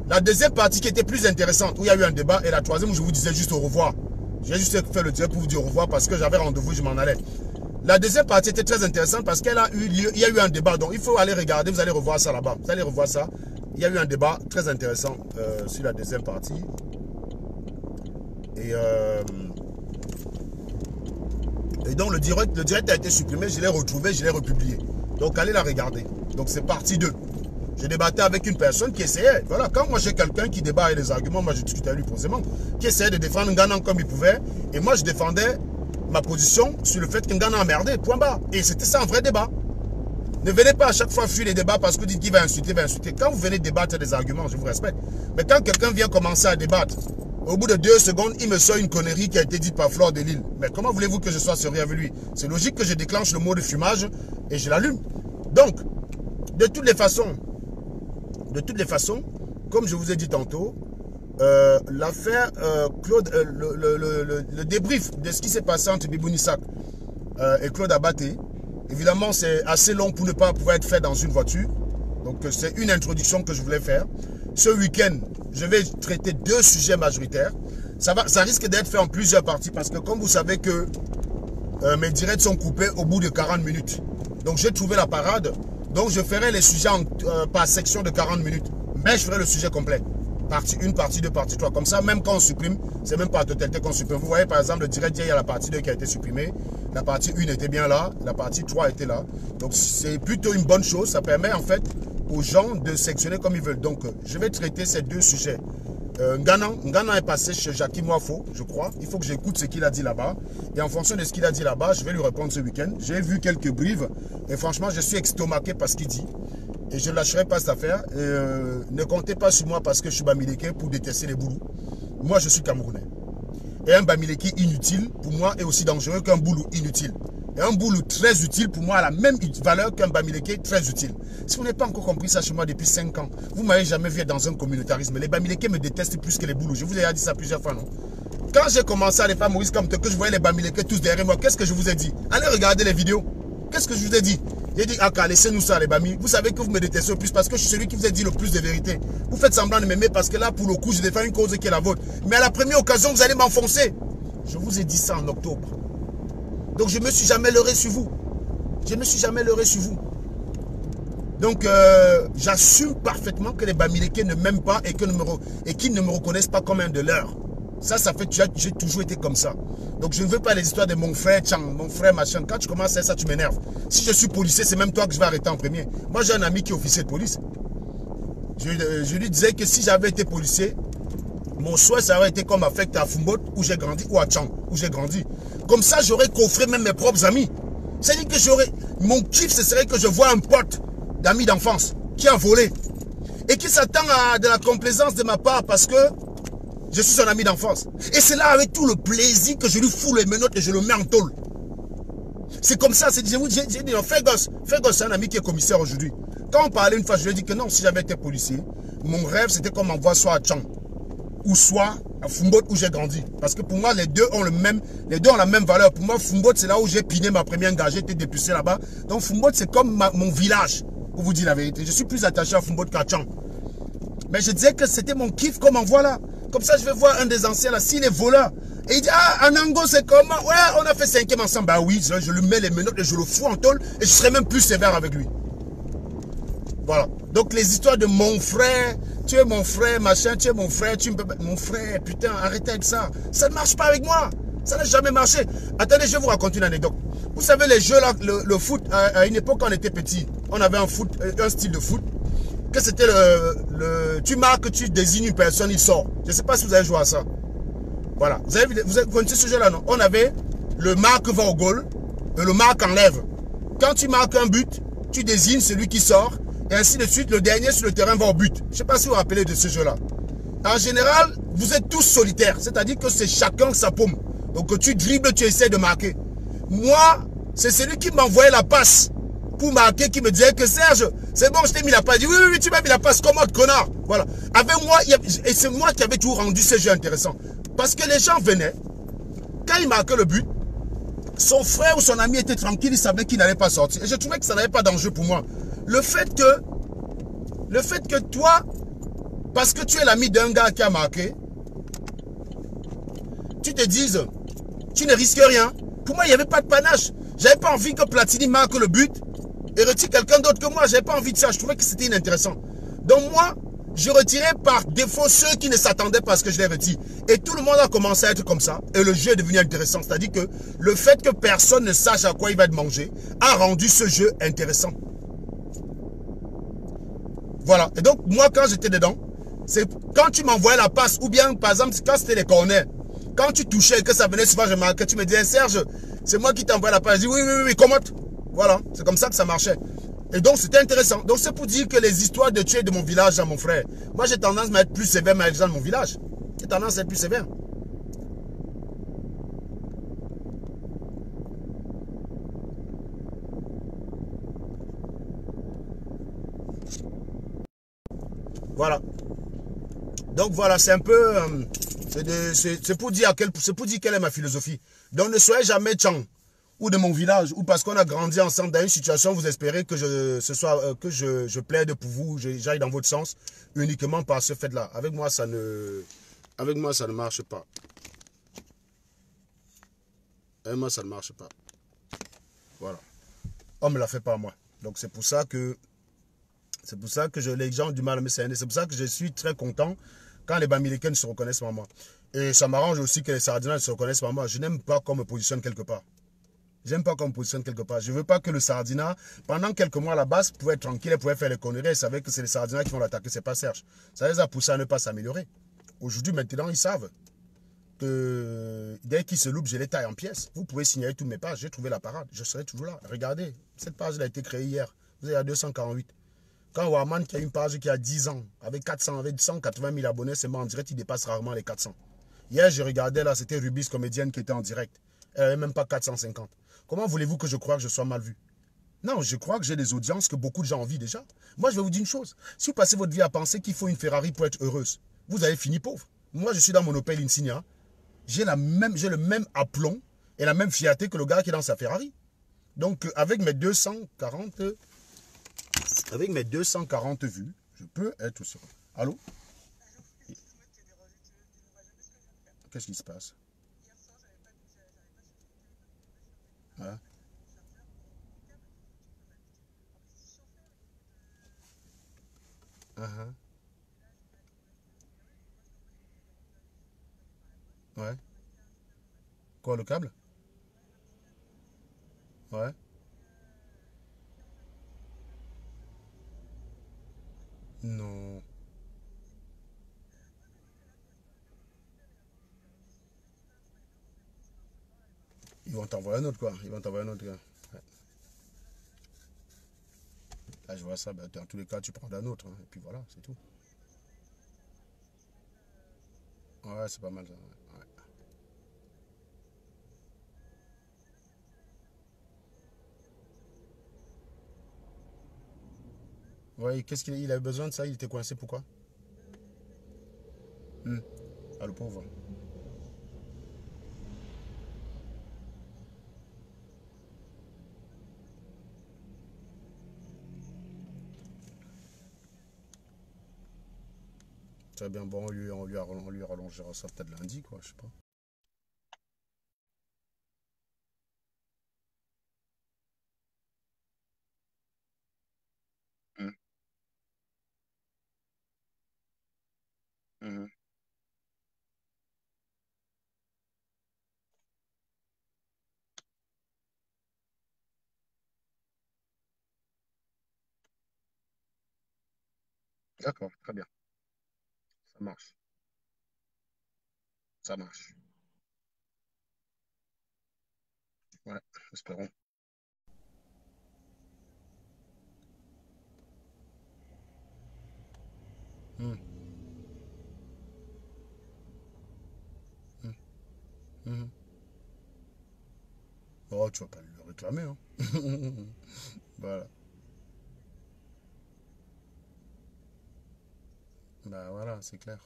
La deuxième partie qui était plus intéressante, où il y a eu un débat, et la troisième où je vous disais juste au revoir. J'ai juste fait le direct pour vous dire au revoir parce que j'avais rendez-vous, je m'en allais. La deuxième partie était très intéressante parce qu'il y a eu un débat. Donc il faut aller regarder, vous allez revoir ça là-bas. Vous allez revoir ça. Il y a eu un débat très intéressant sur la deuxième partie. Et donc le direct a été supprimé, je l'ai retrouvé, je l'ai republié. Donc allez la regarder. Donc c'est partie 2. Je débattais avec une personne qui essayait. Voilà, quand moi j'ai quelqu'un qui débat avec des arguments, moi je discutais avec lui posément, qui essayait de défendre Ngana comme il pouvait. Et moi je défendais ma position sur le fait que Ngana a merdé, point barre. Et c'était ça un vrai débat. Ne venez pas à chaque fois fuir les débats parce que vous dites qu'il va insulter, va insulter. Quand vous venez débattre des arguments, je vous respecte. Mais quand quelqu'un vient commencer à débattre, au bout de 2 secondes, il me sort une connerie qui a été dite par Flore de Lille. Mais comment voulez-vous que je sois sérieux avec lui? C'est logique que je déclenche le mot de fumage et je l'allume. Donc, de toutes les façons, comme je vous ai dit tantôt, l'affaire Claude, le débrief de ce qui s'est passé entre Bibou Nissak et Claude Abaté, évidemment c'est assez long pour ne pas pouvoir être fait dans une voiture. Donc c'est une introduction que je voulais faire. Ce week-end, je vais traiter 2 sujets majoritaires. Ça risque d'être fait en plusieurs parties parce que comme vous savez que mes directs sont coupés au bout de 40 minutes. Donc j'ai trouvé la parade. Donc je ferai les sujets par section de 40 minutes. Mais je ferai le sujet complet. Partie 1, partie 2, partie 3. Comme ça, même quand on supprime, c'est même pas la totalité qu'on supprime. Vous voyez par exemple le direct, il y a la partie 2 qui a été supprimée. La partie 1 était bien là. La partie 3 était là. Donc c'est plutôt une bonne chose. Ça permet en fait aux gens de sectionner comme ils veulent. Donc je vais traiter ces 2 sujets. Ngana est passé chez Jackie Moifo, je crois. Il faut que j'écoute ce qu'il a dit là-bas. Et en fonction de ce qu'il a dit là-bas, je vais lui répondre ce week-end. J'ai vu quelques brives. Et franchement, je suis estomaqué par ce qu'il dit. Et je ne lâcherai pas cette affaire. Ne comptez pas sur moi parce que je suis Bamileke pour détester les boulous. Moi, je suis Camerounais. Et un Bamileke inutile, pour moi, est aussi dangereux qu'un boulou inutile. Et un boulou très utile, pour moi, a la même valeur qu'un Bamileke très utile. Si vous n'avez pas encore compris ça chez moi depuis 5 ans, vous ne m'avez jamais vu être dans un communautarisme. Les Bamileke me détestent plus que les boulous. Je vous ai dit ça plusieurs fois, non? Quand j'ai commencé à aller faire Maurice Kamte, que je voyais les Bamileke tous derrière moi, qu'est-ce que je vous ai dit? Allez regarder les vidéos. Qu'est-ce que je vous ai dit? J'ai dit, Aka, laissez-nous ça, les Bami. Vous savez que vous me détestez le plus parce que je suis celui qui vous a dit le plus de vérité. Vous faites semblant de m'aimer parce que là, pour le coup, je défends une cause qui est la vôtre. Mais à la première occasion, vous allez m'enfoncer. Je vous ai dit ça en octobre. Donc, je ne me suis jamais leurré sur vous. Je ne me suis jamais leurré sur vous. Donc, j'assume parfaitement que les Bamileke ne m'aiment pas et qu'ils ne me reconnaissent pas comme un de leurs. Ça fait que j'ai toujours été comme ça. Donc, je ne veux pas les histoires de mon frère Chang, mon frère machin. Quand tu commences à ça, tu m'énerves. Si je suis policier, c'est même toi que je vais arrêter en premier. Moi, j'ai un ami qui est officier de police. Je lui disais que si j'avais été policier, mon souhait, ça aurait été comme affecté à Fumbot, où j'ai grandi, ou à Chang, où j'ai grandi. Comme ça, j'aurais coffré même mes propres amis. C'est-à-dire que mon kiff, ce serait que je vois un pote d'amis d'enfance qui a volé et qui s'attend à de la complaisance de ma part parce que je suis son ami d'enfance. Et c'est là avec tout le plaisir que je lui fous les menottes et je le mets en tôle. C'est comme ça, j'ai dit, fais gosse, c'est un ami qui est commissaire aujourd'hui. Quand on parlait une fois, je lui ai dit que non, si j'avais été policier, mon rêve, c'était qu'on m'envoie soit à Tchang, ou soit à Fumbot où j'ai grandi. Parce que pour moi, les deux ont la même valeur. Pour moi, Fumbot, c'est là où j'ai piné ma première engagée, été dépoussé là-bas. Donc Fumbot, c'est comme mon village, pour vous dire la vérité. Je suis plus attaché à Fumbot qu'à Tchang. Mais je disais que c'était mon kiff qu'on m'envoie là. Comme ça, je vais voir un des anciens là, s'il est voleur. Et il dit, ah, Anango, c'est comment? Ouais, on a fait 5e ensemble. Bah oui, je lui mets les menottes et je le fous en tôle et je serai même plus sévère avec lui. Voilà. Donc les histoires de mon frère, tu es mon frère, machin, tu es mon frère, tu me peux... Mon frère, putain, arrêtez avec ça. Ça ne marche pas avec moi. Ça n'a jamais marché. Attendez, je vais vous raconter une anecdote. Vous savez, les jeux là, le foot, à une époque quand on était petit, on avait un style de foot, que c'était tu marques, tu désignes une personne, il sort. Je ne sais pas si vous avez joué à ça. Voilà. Vous connaissez ce jeu-là, non? On avait le marque va au goal et le marque enlève. Quand tu marques un but, tu désignes celui qui sort et ainsi de suite, le dernier sur le terrain va au but. Je ne sais pas si vous vous rappelez de ce jeu-là. En général, vous êtes tous solitaires, c'est-à-dire que c'est chacun sa paume. Donc tu dribbles, tu essaies de marquer. Moi, c'est celui qui m'envoyait la passe pour marquer, qui me disait que Serge, c'est bon, je t'ai mis la passe. Il dit oui, oui, oui, tu m'as mis la passe, comment, connard? Voilà. Avec moi, et c'est moi qui avais toujours rendu ce jeu intéressant. Parce que les gens venaient, quand il marquait le but, son frère ou son ami était tranquille, il savait qu'il n'allait pas sortir. Et je trouvais que ça n'avait pas d'enjeu pour moi. Le fait que toi, parce que tu es l'ami d'un gars qui a marqué, tu te dises, tu ne risques rien. Pour moi, il n'y avait pas de panache. J'avais pas envie que Platini marque le but et retire quelqu'un d'autre que moi. J'avais pas envie de ça. Je trouvais que c'était inintéressant. Donc moi, je retirais par défaut ceux qui ne s'attendaient pas à ce que je les retire. Et tout le monde a commencé à être comme ça. Et le jeu est devenu intéressant. C'est-à-dire que le fait que personne ne sache à quoi il va être mangé a rendu ce jeu intéressant. Voilà. Et donc, moi, quand j'étais dedans, c'est quand tu m'envoyais la passe, ou bien, par exemple, quand c'était les corners, quand tu touchais et que ça venait souvent, je marquais, tu me disais, Serge, c'est moi qui t'envoie la passe. Je dis, oui, oui, oui, oui, commente. Voilà. C'est comme ça que ça marchait. Et donc, c'était intéressant. Donc, c'est pour dire que les histoires de tuer de mon village à mon frère, moi, j'ai tendance à être plus sévère avec les gens de mon village. J'ai tendance à être plus sévère. Voilà. Donc, voilà, c'est un peu... c'est pour dire quelle est ma philosophie. Donc, ne soyez jamais Tchang ou de mon village, ou parce qu'on a grandi ensemble dans une situation, vous espérez que je plaide pour vous, j'aille dans votre sens, uniquement par ce fait-là. Avec moi, ça ne marche pas. Avec moi, ça ne marche pas. Voilà. On ne me l'a fait pas à moi. Donc, c'est pour ça que les gens ont du mal à me cerner. C'est pour ça que je suis très content quand les Bamilekens se reconnaissent par moi. Et ça m'arrange aussi que les Sardinats se reconnaissent par moi. Je n'aime pas qu'on me positionne quelque part. J'aime pas qu'on me positionne quelque part. Je veux pas que le Sardinat, pendant quelques mois à la base, pouvait être tranquille, il pouvait faire les conneries. Il savait que c'est les Sardinats qui vont l'attaquer, c'est pas Serge. Ça les a poussés à ne pas s'améliorer. Aujourd'hui, maintenant, ils savent que dès qu'ils se loupent, je les taille en pièces. Vous pouvez signaler toutes mes pages. J'ai trouvé la parade. Je serai toujours là. Regardez, cette page a été créée hier. Vous avez à 248. Quand Warman, qui a une page qui a 10 ans, avec 180 000 abonnés, c'est moi en direct, il dépasse rarement les 400. Hier, je regardais là, c'était Rubis Comédienne qui était en direct. Elle n'avait même pas 450. Comment voulez-vous que je croie que je sois mal vu? Non, je crois que j'ai des audiences que beaucoup de gens envient déjà. Moi, je vais vous dire une chose. Si vous passez votre vie à penser qu'il faut une Ferrari pour être heureuse, vous allez finir pauvre. Moi, je suis dans mon Opel Insignia. J'ai le même aplomb et la même fierté que le gars qui est dans sa Ferrari. Donc, avec mes 240 vues, je peux être sûr. Allô? Qu'est-ce qui se passe? Ouais. Ouais. Quoi, le câble? Ouais. Non. Ils vont t'envoyer un autre, quoi. Ils vont t'envoyer un autre, gars. Ouais. Là, je vois ça. Ben, dans tous les cas, tu prends un autre. Hein, et puis voilà, c'est tout. Ouais, c'est pas mal, ça. Ouais. Ouais, qu'est-ce qu'il avait besoin de ça? Il était coincé, pourquoi? Ah, le pauvre. Très bien, bon, on lui rallongera ça peut-être lundi, quoi, je sais pas. Hum, hum. D'accord, très bien. Ça marche. Ça marche. Ouais, espérons. Hum, hum, hum. Oh, tu vas pas lui réclamer, hein. Voilà. Bah voilà, c'est clair.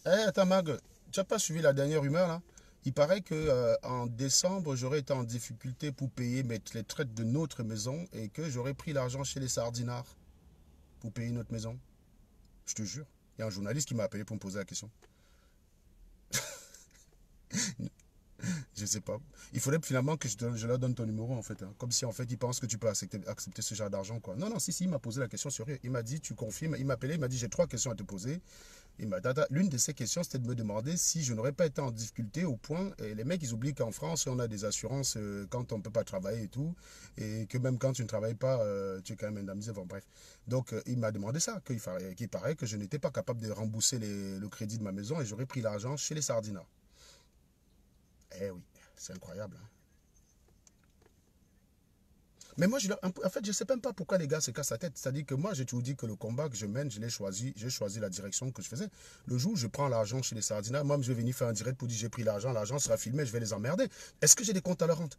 Eh, attends, Mag, tu n'as pas suivi la dernière rumeur, là? Il paraît que en décembre, j'aurais été en difficulté pour payer les traites de notre maison et que j'aurais pris l'argent chez les sardinards pour payer notre maison. Je te jure. Il y a un journaliste qui m'a appelé pour me poser la question. Je sais pas. Il faudrait finalement que je leur donne ton numéro, en fait, hein. Comme si, en fait, ils pensent que tu peux accepter ce genre d'argent, quoi. Non, non, si, il m'a posé la question sérieux. Il m'a dit, tu confirmes. Il m'a appelé, il m'a dit, j'ai 3 questions à te poser. L'une de ces questions, c'était de me demander si je n'aurais pas été en difficulté au point. Et les mecs, ils oublient qu'en France, on a des assurances quand on ne peut pas travailler et tout. Et que même quand tu ne travailles pas, tu es quand même indemnisé. Bon, bref. Donc, il m'a demandé ça, qu'il paraît que je n'étais pas capable de rembourser le crédit de ma maison et j'aurais pris l'argent chez les sardinats. Eh oui, c'est incroyable, hein. Mais moi, en fait, je ne sais même pas pourquoi les gars se cassent la tête. C'est-à-dire que moi, j'ai toujours dit que le combat que je mène, je l'ai choisi, j'ai choisi la direction que je faisais. Le jour où je prends l'argent chez les sardinats, moi, je vais venir faire un direct pour dire j'ai pris l'argent sera filmé, je vais les emmerder. Est-ce que j'ai des comptes à leur rendre?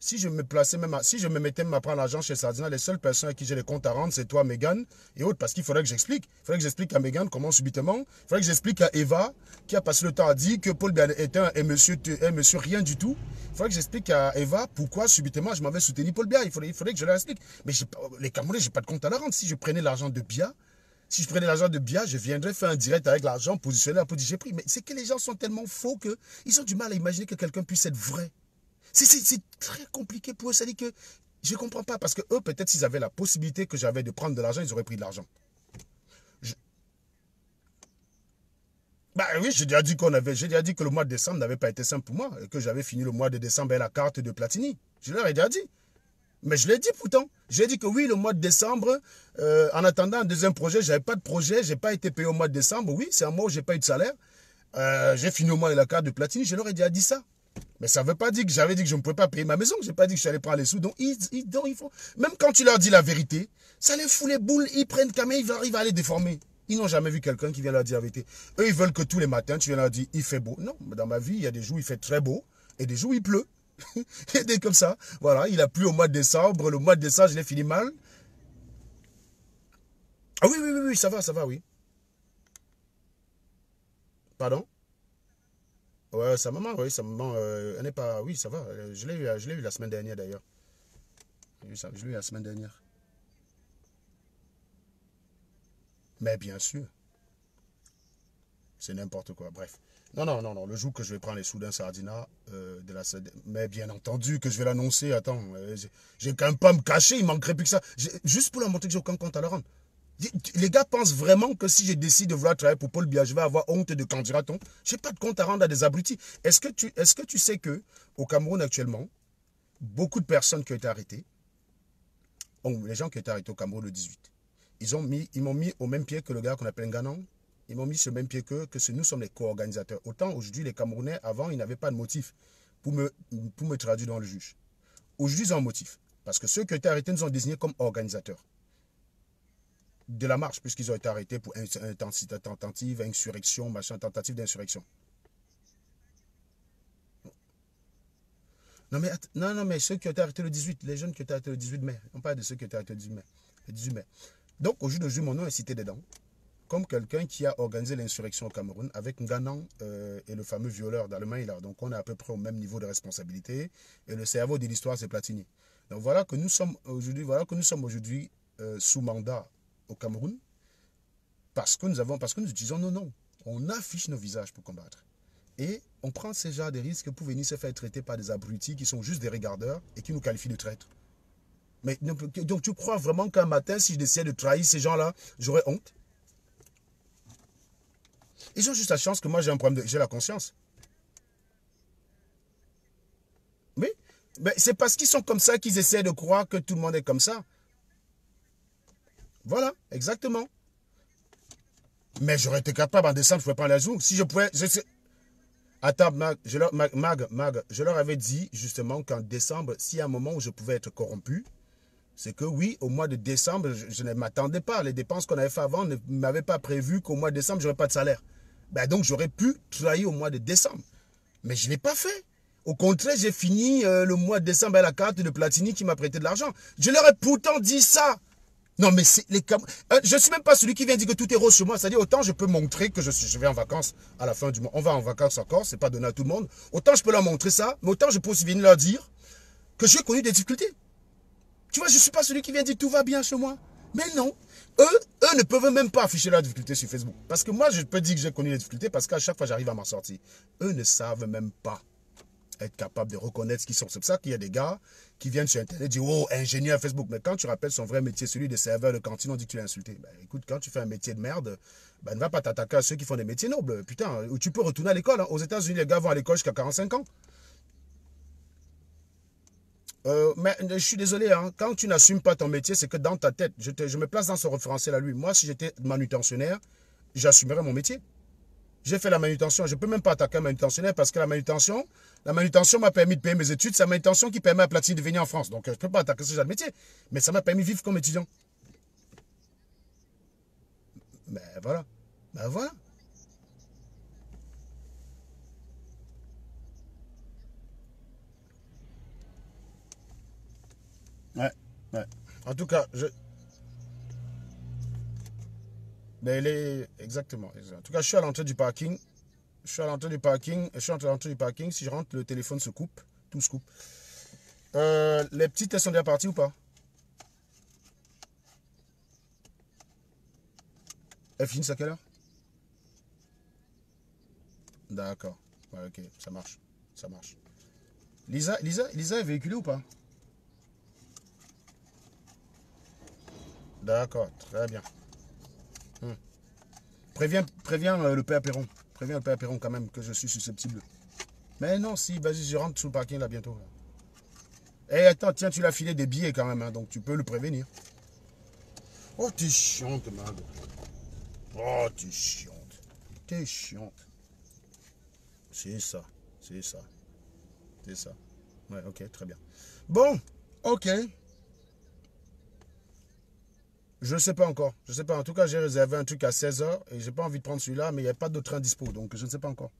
Si je me plaçais même si je me mettais même à prendre l'argent chez Sardina, les seules personnes à qui j'ai les comptes à rendre, c'est toi, Megan, et autres, parce qu'il faudrait que j'explique. Il faudrait que j'explique à Megan comment subitement. Il faudrait que j'explique à Eva, qui a passé le temps à dire que Paul Biya était un monsieur rien du tout. Il faudrait que j'explique à Eva pourquoi subitement je m'avais soutenu Paul Biya. Il faudrait que je leur explique. Mais les Camerounais, je n'ai pas de compte à leur rendre. Si je prenais l'argent de Biya, je viendrais faire un direct avec l'argent positionné pour dire j'ai pris. Mais c'est que les gens sont tellement faux qu'ils ont du mal à imaginer que quelqu'un puisse être vrai. C'est très compliqué pour eux. C'est-à-dire que je ne comprends pas. Parce que eux, peut-être s'ils avaient la possibilité que j'avais de prendre de l'argent, ils auraient pris de l'argent. Je- Bah oui, j'ai déjà dit que le mois de décembre n'avait pas été simple pour moi. Et que j'avais fini le mois de décembre avec la carte de Platini. Je leur ai déjà dit. Mais je l'ai dit pourtant. J'ai dit que oui, le mois de décembre, en attendant un deuxième projet, je n'avais pas de projet, je n'ai pas été payé au mois de décembre. Oui, c'est un mois où je n'ai pas eu de salaire. J'ai fini au mois avec la carte de Platini. Je leur ai déjà dit ça. Mais ça ne veut pas dire que j'avais dit que je ne pouvais pas payer ma maison. Je n'ai pas dit que j'allais prendre les sous. Donc, il faut... Même quand tu leur dis la vérité, ça les fout les boules. Ils prennent quand même, ils arrivent à les déformer. Ils n'ont jamais vu quelqu'un qui vient leur dire la vérité. Eux, ils veulent que tous les matins, tu viens leur dire, il fait beau. Non, dans ma vie, il y a des jours où il fait très beau et des jours où il pleut. Et des comme ça. Voilà, il a plu au mois de décembre. Le mois de décembre, je l'ai fini mal. Ah oui, oui, oui, oui, ça va, oui. Pardon? Ouais, sa maman, oui, sa maman, elle n'est pas... Oui, ça va. Je l'ai eu la semaine dernière, d'ailleurs. Je l'ai eu la semaine dernière. Mais bien sûr, c'est n'importe quoi. Bref. Non, non, non, non. Le jour que je vais prendre les sous d'un sardinat, mais bien entendu que je vais l'annoncer. Attends, j'ai quand même pas à me cacher. Il manquerait plus que ça. Juste pour leur montrer que j'ai aucun compte à leur rendre. Les gars pensent vraiment que si je décide de vouloir travailler pour Paul Biya, je vais avoir honte de candidaton. Je n'ai pas de compte à rendre à des abrutis. Est-ce que tu sais que au Cameroun actuellement, beaucoup de personnes qui ont été arrêtées, les gens qui ont été arrêtés au Cameroun le 18, ils m'ont mis au même pied que le gars qu'on appelle Nganan. Ils m'ont mis sur le même pied que nous sommes les co-organisateurs. Autant aujourd'hui, les Camerounais, avant, ils n'avaient pas de motif pour me traduire dans le juge. Aujourd'hui, ils ont un motif. Parce que ceux qui ont été arrêtés nous ont désignés comme organisateurs de la marche, puisqu'ils ont été arrêtés pour tentative, insurrection, machin, tentative d'insurrection. Non, mais ceux qui ont été arrêtés le 18, les jeunes qui ont été arrêtés le 18 mai, on parle de ceux qui ont été arrêtés le 18 mai. le 18 mai. Donc, au jour d'aujourd'hui, mon nom est cité dedans, comme quelqu'un qui a organisé l'insurrection au Cameroun avec Nganan et le fameux violeur d'Allemagne. Donc, on est à peu près au même niveau de responsabilité. Et le cerveau de l'histoire, c'est Platini. Donc, voilà que nous sommes aujourd'hui sous mandat au Cameroun parce que nous utilisons nos noms. On affiche nos visages pour combattre. Et on prend ces genres de risques pour venir se faire traiter par des abrutis qui sont juste des regardeurs et qui nous qualifient de traîtres. Mais donc tu crois vraiment qu'un matin, si je décidais de trahir ces gens-là, j'aurais honte? Ils ont juste la chance que moi j'ai un problème, j'ai la conscience. Mais c'est parce qu'ils sont comme ça qu'ils essaient de croire que tout le monde est comme ça. Voilà, exactement. Mais j'aurais été capable en décembre, je ne pouvais pas aller à Zoom. Si je pouvais... Attends, Mag, je leur avais dit justement qu'en décembre, s'il y a un moment où je pouvais être corrompu, c'est que oui, au mois de décembre, je ne m'attendais pas. Les dépenses qu'on avait fait avant ne m'avaient pas prévu qu'au mois de décembre, je n'aurais pas de salaire. Donc, j'aurais pu trahir au mois de décembre. Mais je ne l'ai pas fait. Au contraire, j'ai fini le mois de décembre à la carte de Platini qui m'a prêté de l'argent. Je leur ai pourtant dit ça. Non, mais c'est les je ne suis même pas celui qui vient dire que tout est rose sur moi. C'est-à-dire, autant je peux montrer que je vais en vacances à la fin du mois. On va en vacances encore, c'est pas donné à tout le monde. Autant je peux leur montrer ça, mais autant je peux aussi venir leur dire que j'ai connu des difficultés. Tu vois, je ne suis pas celui qui vient dire tout va bien chez moi. Mais non. Eux ne peuvent même pas afficher leurs difficultés sur Facebook. Parce que moi, je peux dire que j'ai connu des difficultés parce qu'à chaque fois, j'arrive à m'en sortir. Eux ne savent même pas être capables de reconnaître ce qu'ils sont. C'est pour ça qu'il y a des gars qui viennent sur Internet et disent « Oh, ingénieur Facebook ». Mais quand tu rappelles son vrai métier, celui de serveur de cantine, on dit que tu l'as insulté. Écoute, quand tu fais un métier de merde, ne va pas t'attaquer à ceux qui font des métiers nobles. Putain, tu peux retourner à l'école. Hein. Aux États-Unis, les gars vont à l'école jusqu'à 45 ans. Mais je suis désolé, hein, quand tu n'assumes pas ton métier, c'est que dans ta tête, je me place dans ce référentiel à lui. Moi, si j'étais manutentionnaire, j'assumerais mon métier. J'ai fait la manutention. Je ne peux même pas attaquer un manutentionnaire parce que la manutention m'a permis de payer mes études. C'est la manutention qui permet à Platini de venir en France. Donc, je ne peux pas attaquer ce genre de métier. Mais ça m'a permis de vivre comme étudiant. Mais voilà. Ben voilà. Ouais. En tout cas, exactement. En tout cas, je suis à l'entrée du parking. Si je rentre, le téléphone se coupe. Tout se coupe. Les petites, elles sont déjà parties ou pas? Elles finissent à quelle heure? D'accord. Ouais, ok, ça marche. Ça marche. Lisa est véhiculée ou pas? D'accord, très bien. Préviens le père Perron. Préviens le père Perron quand même que je suis susceptible. Mais non, si, vas-y, je rentre sous le parking là bientôt. Eh, attends, tiens, tu l'as filé des billets quand même, hein, donc tu peux le prévenir. Oh, t'es chiante, man. Oh, t'es chiante. T'es chiante. C'est ça. C'est ça. C'est ça. Ouais, ok, très bien. Bon, ok. Je ne sais pas encore. Je ne sais pas. En tout cas, j'ai réservé un truc à 16h et je n'ai pas envie de prendre celui-là, mais il n'y a pas de train dispo. Donc, je ne sais pas encore.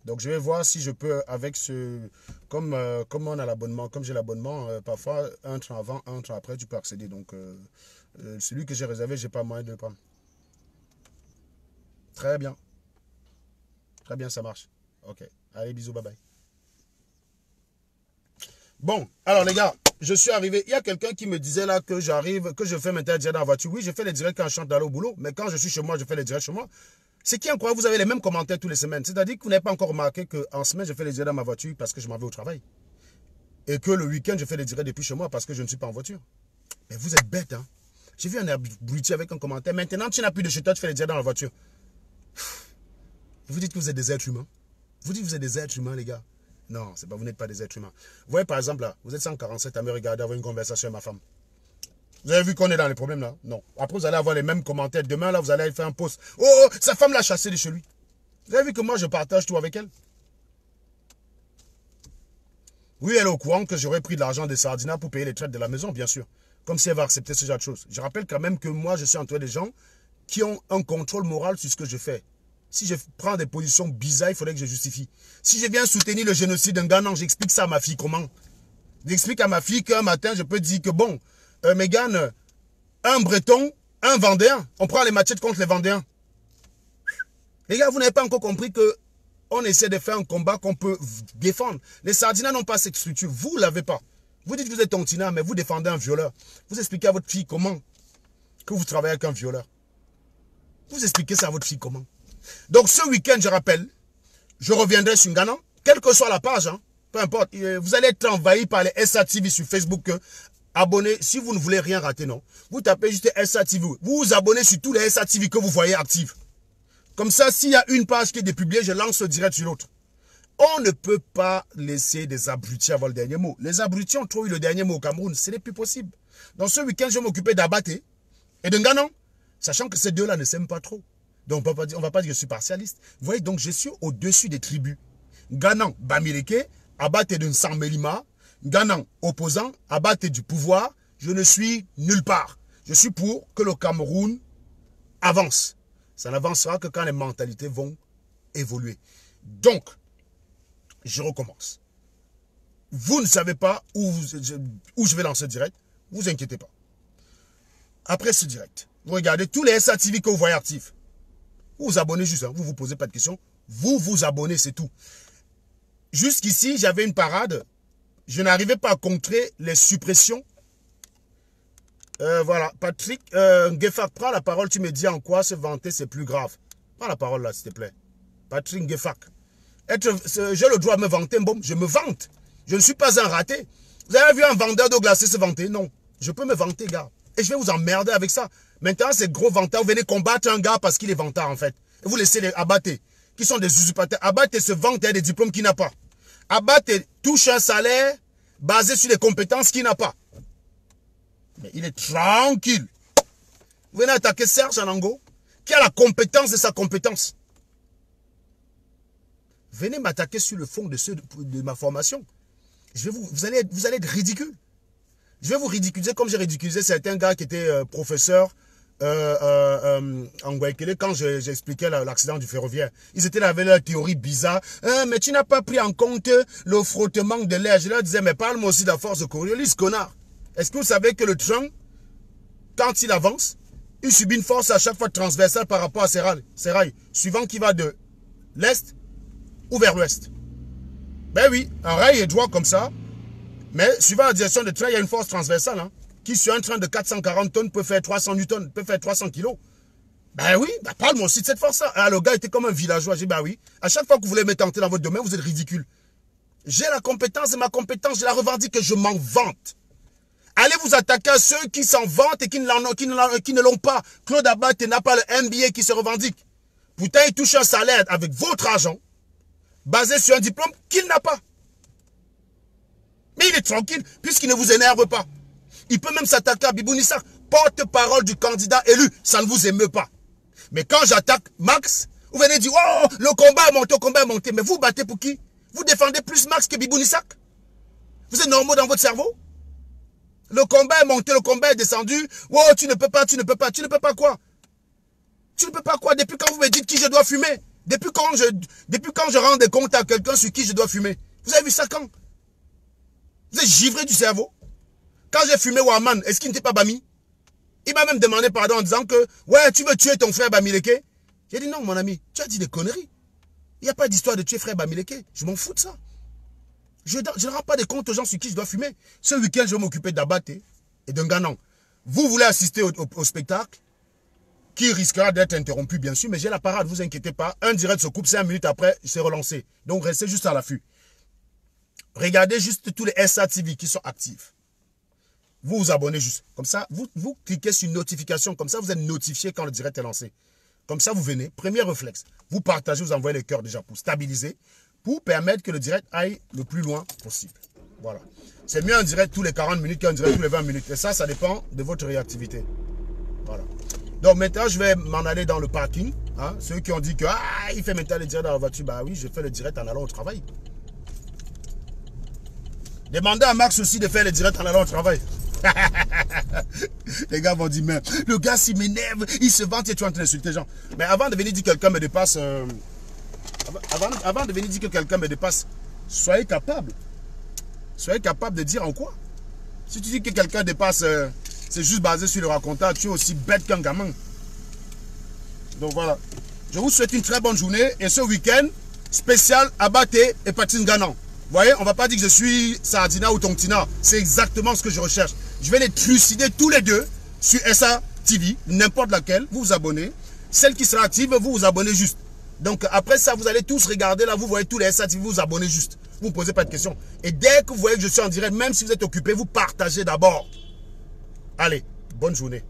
Donc, je vais voir si je peux, avec ce... Comme on a l'abonnement, comme j'ai l'abonnement, parfois, un train avant, un train après, tu peux accéder. Donc, celui que j'ai réservé, je n'ai pas moyen de le prendre. Très bien. Très bien, ça marche. Ok. Allez, bisous, bye bye. Bon, alors les gars, je suis arrivé. Il y a quelqu'un qui me disait là que j'arrive, que je fais maintenant direct dans la voiture. Oui, je fais les directs quand je chante d'aller au boulot, mais quand je suis chez moi, je fais les directs chez moi. C'est qui incroyable, vous avez les mêmes commentaires toutes les semaines. C'est-à-dire que vous n'avez pas encore remarqué qu'en semaine, je fais les directs dans ma voiture parce que je m'en vais au travail. Et que le week-end, je fais les directs depuis chez moi parce que je ne suis pas en voiture. Mais vous êtes bêtes, hein. J'ai vu un abruti avec un commentaire. Maintenant, tu n'as plus de chez toi, tu fais les directs dans la voiture. Vous dites que vous êtes des êtres humains. Vous dites que vous êtes des êtres humains, les gars. Non, c'est pas, vous n'êtes pas des êtres humains. Vous voyez, par exemple, là, vous êtes 147 à me regarder avoir une conversation avec ma femme. Vous avez vu qu'on est dans les problèmes, là? Non. Après, vous allez avoir les mêmes commentaires. Demain, là, vous allez faire un post. Oh, sa femme l'a chassé de chez lui. Vous avez vu que moi, je partage tout avec elle? Oui, elle est au courant que j'aurais pris de l'argent des Sardina pour payer les traites de la maison, bien sûr. Comme si elle va accepter ce genre de choses. Je rappelle quand même que moi, je suis entouré des gens qui ont un contrôle moral sur ce que je fais. Si je prends des positions bizarres, il faudrait que je justifie. Si je viens soutenir le génocide d'un Ghanan, j'explique ça à ma fille comment. J'explique à ma fille qu'un matin, je peux dire que bon, Mégane, un Breton, un Vendéen. On prend les machettes contre les Vendéens. Les gars, vous n'avez pas encore compris que on essaie de faire un combat qu'on peut défendre. Les Sardinas n'ont pas cette structure. Vous ne l'avez pas. Vous dites que vous êtes tontina, mais vous défendez un violeur. Vous expliquez à votre fille comment que vous travaillez avec un violeur. Vous expliquez ça à votre fille comment. Donc ce week-end, je rappelle, je reviendrai sur Ngana, quelle que soit la page, hein, peu importe. Vous allez être envahi par les SATV sur Facebook. Abonnez, si vous ne voulez rien rater, non. Vous tapez juste SATV. Vous vous abonnez sur tous les SATV que vous voyez actifs. Comme ça, s'il y a une page qui est dépubliée, je lance direct sur l'autre. On ne peut pas laisser des abrutis avoir le dernier mot. Les abrutis ont trop eu le dernier mot au Cameroun. Ce n'est plus possible. Donc ce week-end, je vais m'occuper d'Abaté et de Ngana, sachant que ces deux-là ne s'aiment pas trop. Donc on ne va pas dire que je suis partialiste. Vous voyez, donc je suis au-dessus des tribus. Ngana, Bamileke, Abaté de Nsammelima, Ngana, opposant, Abaté du pouvoir. Je ne suis nulle part. Je suis pour que le Cameroun avance. Ça n'avancera que quand les mentalités vont évoluer. Donc, je recommence. Vous ne savez pas où je vais lancer direct. Vous inquiétez pas. Après ce direct, vous regardez tous les SATV que vous voyez actifs. Vous vous abonnez juste. Hein, vous ne vous posez pas de questions. Vous vous abonnez, c'est tout. Jusqu'ici, j'avais une parade. Je n'arrivais pas à contrer les suppressions. Voilà, Patrick Ngefak, prends la parole, tu me dis en quoi se vanter c'est plus grave. Prends la parole là, s'il te plaît. Patrick Ngefak. J'ai le droit de me vanter, bon, je me vante. Je ne suis pas un raté. Vous avez vu un vendeur d'eau glacée se vanter? Non. Je peux me vanter, gars. Et je vais vous emmerder avec ça. Maintenant, ces gros vantards, vous venez combattre un gars parce qu'il est vantard, en fait. Et vous laissez les Abaté, qui sont des usurpateurs. Abaté se vante des diplômes qu'il n'a pas. Abaté touche un salaire basé sur les compétences qu'il n'a pas. Mais il est tranquille. Vous venez attaquer Serge Anango, qui a la compétence de sa compétence. Venez m'attaquer sur le fond de ma formation. Vous allez être ridicule. Je vais vous ridiculiser comme j'ai ridiculisé certains gars qui étaient professeurs en Guayaquil quand j'expliquais l'accident du ferroviaire. Ils étaient là avec leur théorie bizarre. Mais tu n'as pas pris en compte le frottement de l'air. Je leur disais, mais parle-moi aussi de la force de Coriolis, connard. Est-ce que vous savez que le train, quand il avance, il subit une force à chaque fois transversale par rapport à ses rails, suivant qui va de l'est ou vers l'ouest? Ben oui, un rail est droit comme ça, mais suivant la direction du train, il y a une force transversale, hein, qui sur un train de 440 tonnes peut faire 300 newtons, peut faire 300 kilos. Ben oui, ben parle-moi aussi de cette force-là. Ah, le gars était comme un villageois. J'ai dit, ben oui, à chaque fois que vous voulez me tenter dans votre domaine, vous êtes ridicule. J'ai la compétence et ma compétence, je la revendique et je m'en vante. Allez vous attaquer à ceux qui s'en vantent et qui ne l'ont pas. Claude Abaté n'a pas le MBA qui se revendique. Pourtant, il touche un salaire avec votre argent, basé sur un diplôme qu'il n'a pas. Mais il est tranquille, puisqu'il ne vous énerve pas. Il peut même s'attaquer à Bibou Nissa, porte-parole du candidat élu. Ça ne vous émeut pas. Mais quand j'attaque Max, vous venez dire, oh, le combat est monté, le combat est monté. Mais vous battez pour qui? Vous défendez plus Max que Bibou Nissa? Vous êtes normaux dans votre cerveau? Le combat est monté, le combat est descendu. Oh, tu ne peux pas, tu ne peux pas. Tu ne peux pas quoi? Tu ne peux pas quoi? Depuis quand vous me dites qui je dois fumer? Depuis quand je rends des comptes à quelqu'un sur qui je dois fumer? Vous avez vu ça quand? Vous êtes givré du cerveau? Quand j'ai fumé Waman, est-ce qu'il n'était pas Bami? Il m'a même demandé pardon en disant que, ouais, tu veux tuer ton frère Bamileke? J'ai dit non, mon ami, tu as dit des conneries. Il n'y a pas d'histoire de tuer frère Bamileke. Je m'en fous de ça. Je ne rends pas des comptes aux gens sur qui je dois fumer. Ce week-end, je vais m'occuper d'Abaté et de Ngana. Vous voulez assister au spectacle qui risquera d'être interrompu, bien sûr, mais j'ai la parade, ne vous inquiétez pas. Un direct se coupe 5 minutes après, c'est relancé. Donc, restez juste à l'affût. Regardez juste tous les SATV qui sont actifs. Vous vous abonnez juste. Comme ça, vous cliquez sur notification. Comme ça, vous êtes notifié quand le direct est lancé. Comme ça, vous venez. Premier réflexe. Vous partagez, vous envoyez les cœurs déjà pour stabiliser, pour permettre que le direct aille le plus loin possible. Voilà. C'est mieux un direct tous les 40 minutes qu'un direct tous les 20 minutes. Et ça dépend de votre réactivité. Voilà. Donc maintenant, je vais m'en aller dans le parking. Hein. Ceux qui ont dit que il fait maintenant le direct dans la voiture. Bah oui, je fais le direct en allant au travail. Demandez à Max aussi de faire le direct en allant au travail. Les gars vont dire, mais le gars s'il m'énerve, il se vante et tu es en train d'insulter les gens. Mais avant de venir dire que quelqu'un me dépasse, avant de venir dire que quelqu'un me dépasse, soyez capable. Soyez capable de dire en quoi. Si tu dis que quelqu'un dépasse c'est juste basé sur le racontage. Tu es aussi bête qu'un gamin. Donc voilà. Je vous souhaite une très bonne journée. Et ce week-end, spécial Abaté et Patrice Ganan. Vous voyez, on ne va pas dire que je suis Sardina ou Tontina. C'est exactement ce que je recherche. Je vais les trucider tous les deux sur SA TV, n'importe laquelle. Vous vous abonnez. Celle qui sera active, vous vous abonnez juste. Donc après ça, vous allez tous regarder là, vous voyez tous les SA TV, vous vous abonnez juste. Vous ne posez pas de questions. Et dès que vous voyez que je suis en direct, même si vous êtes occupé, vous partagez d'abord. Allez, bonne journée.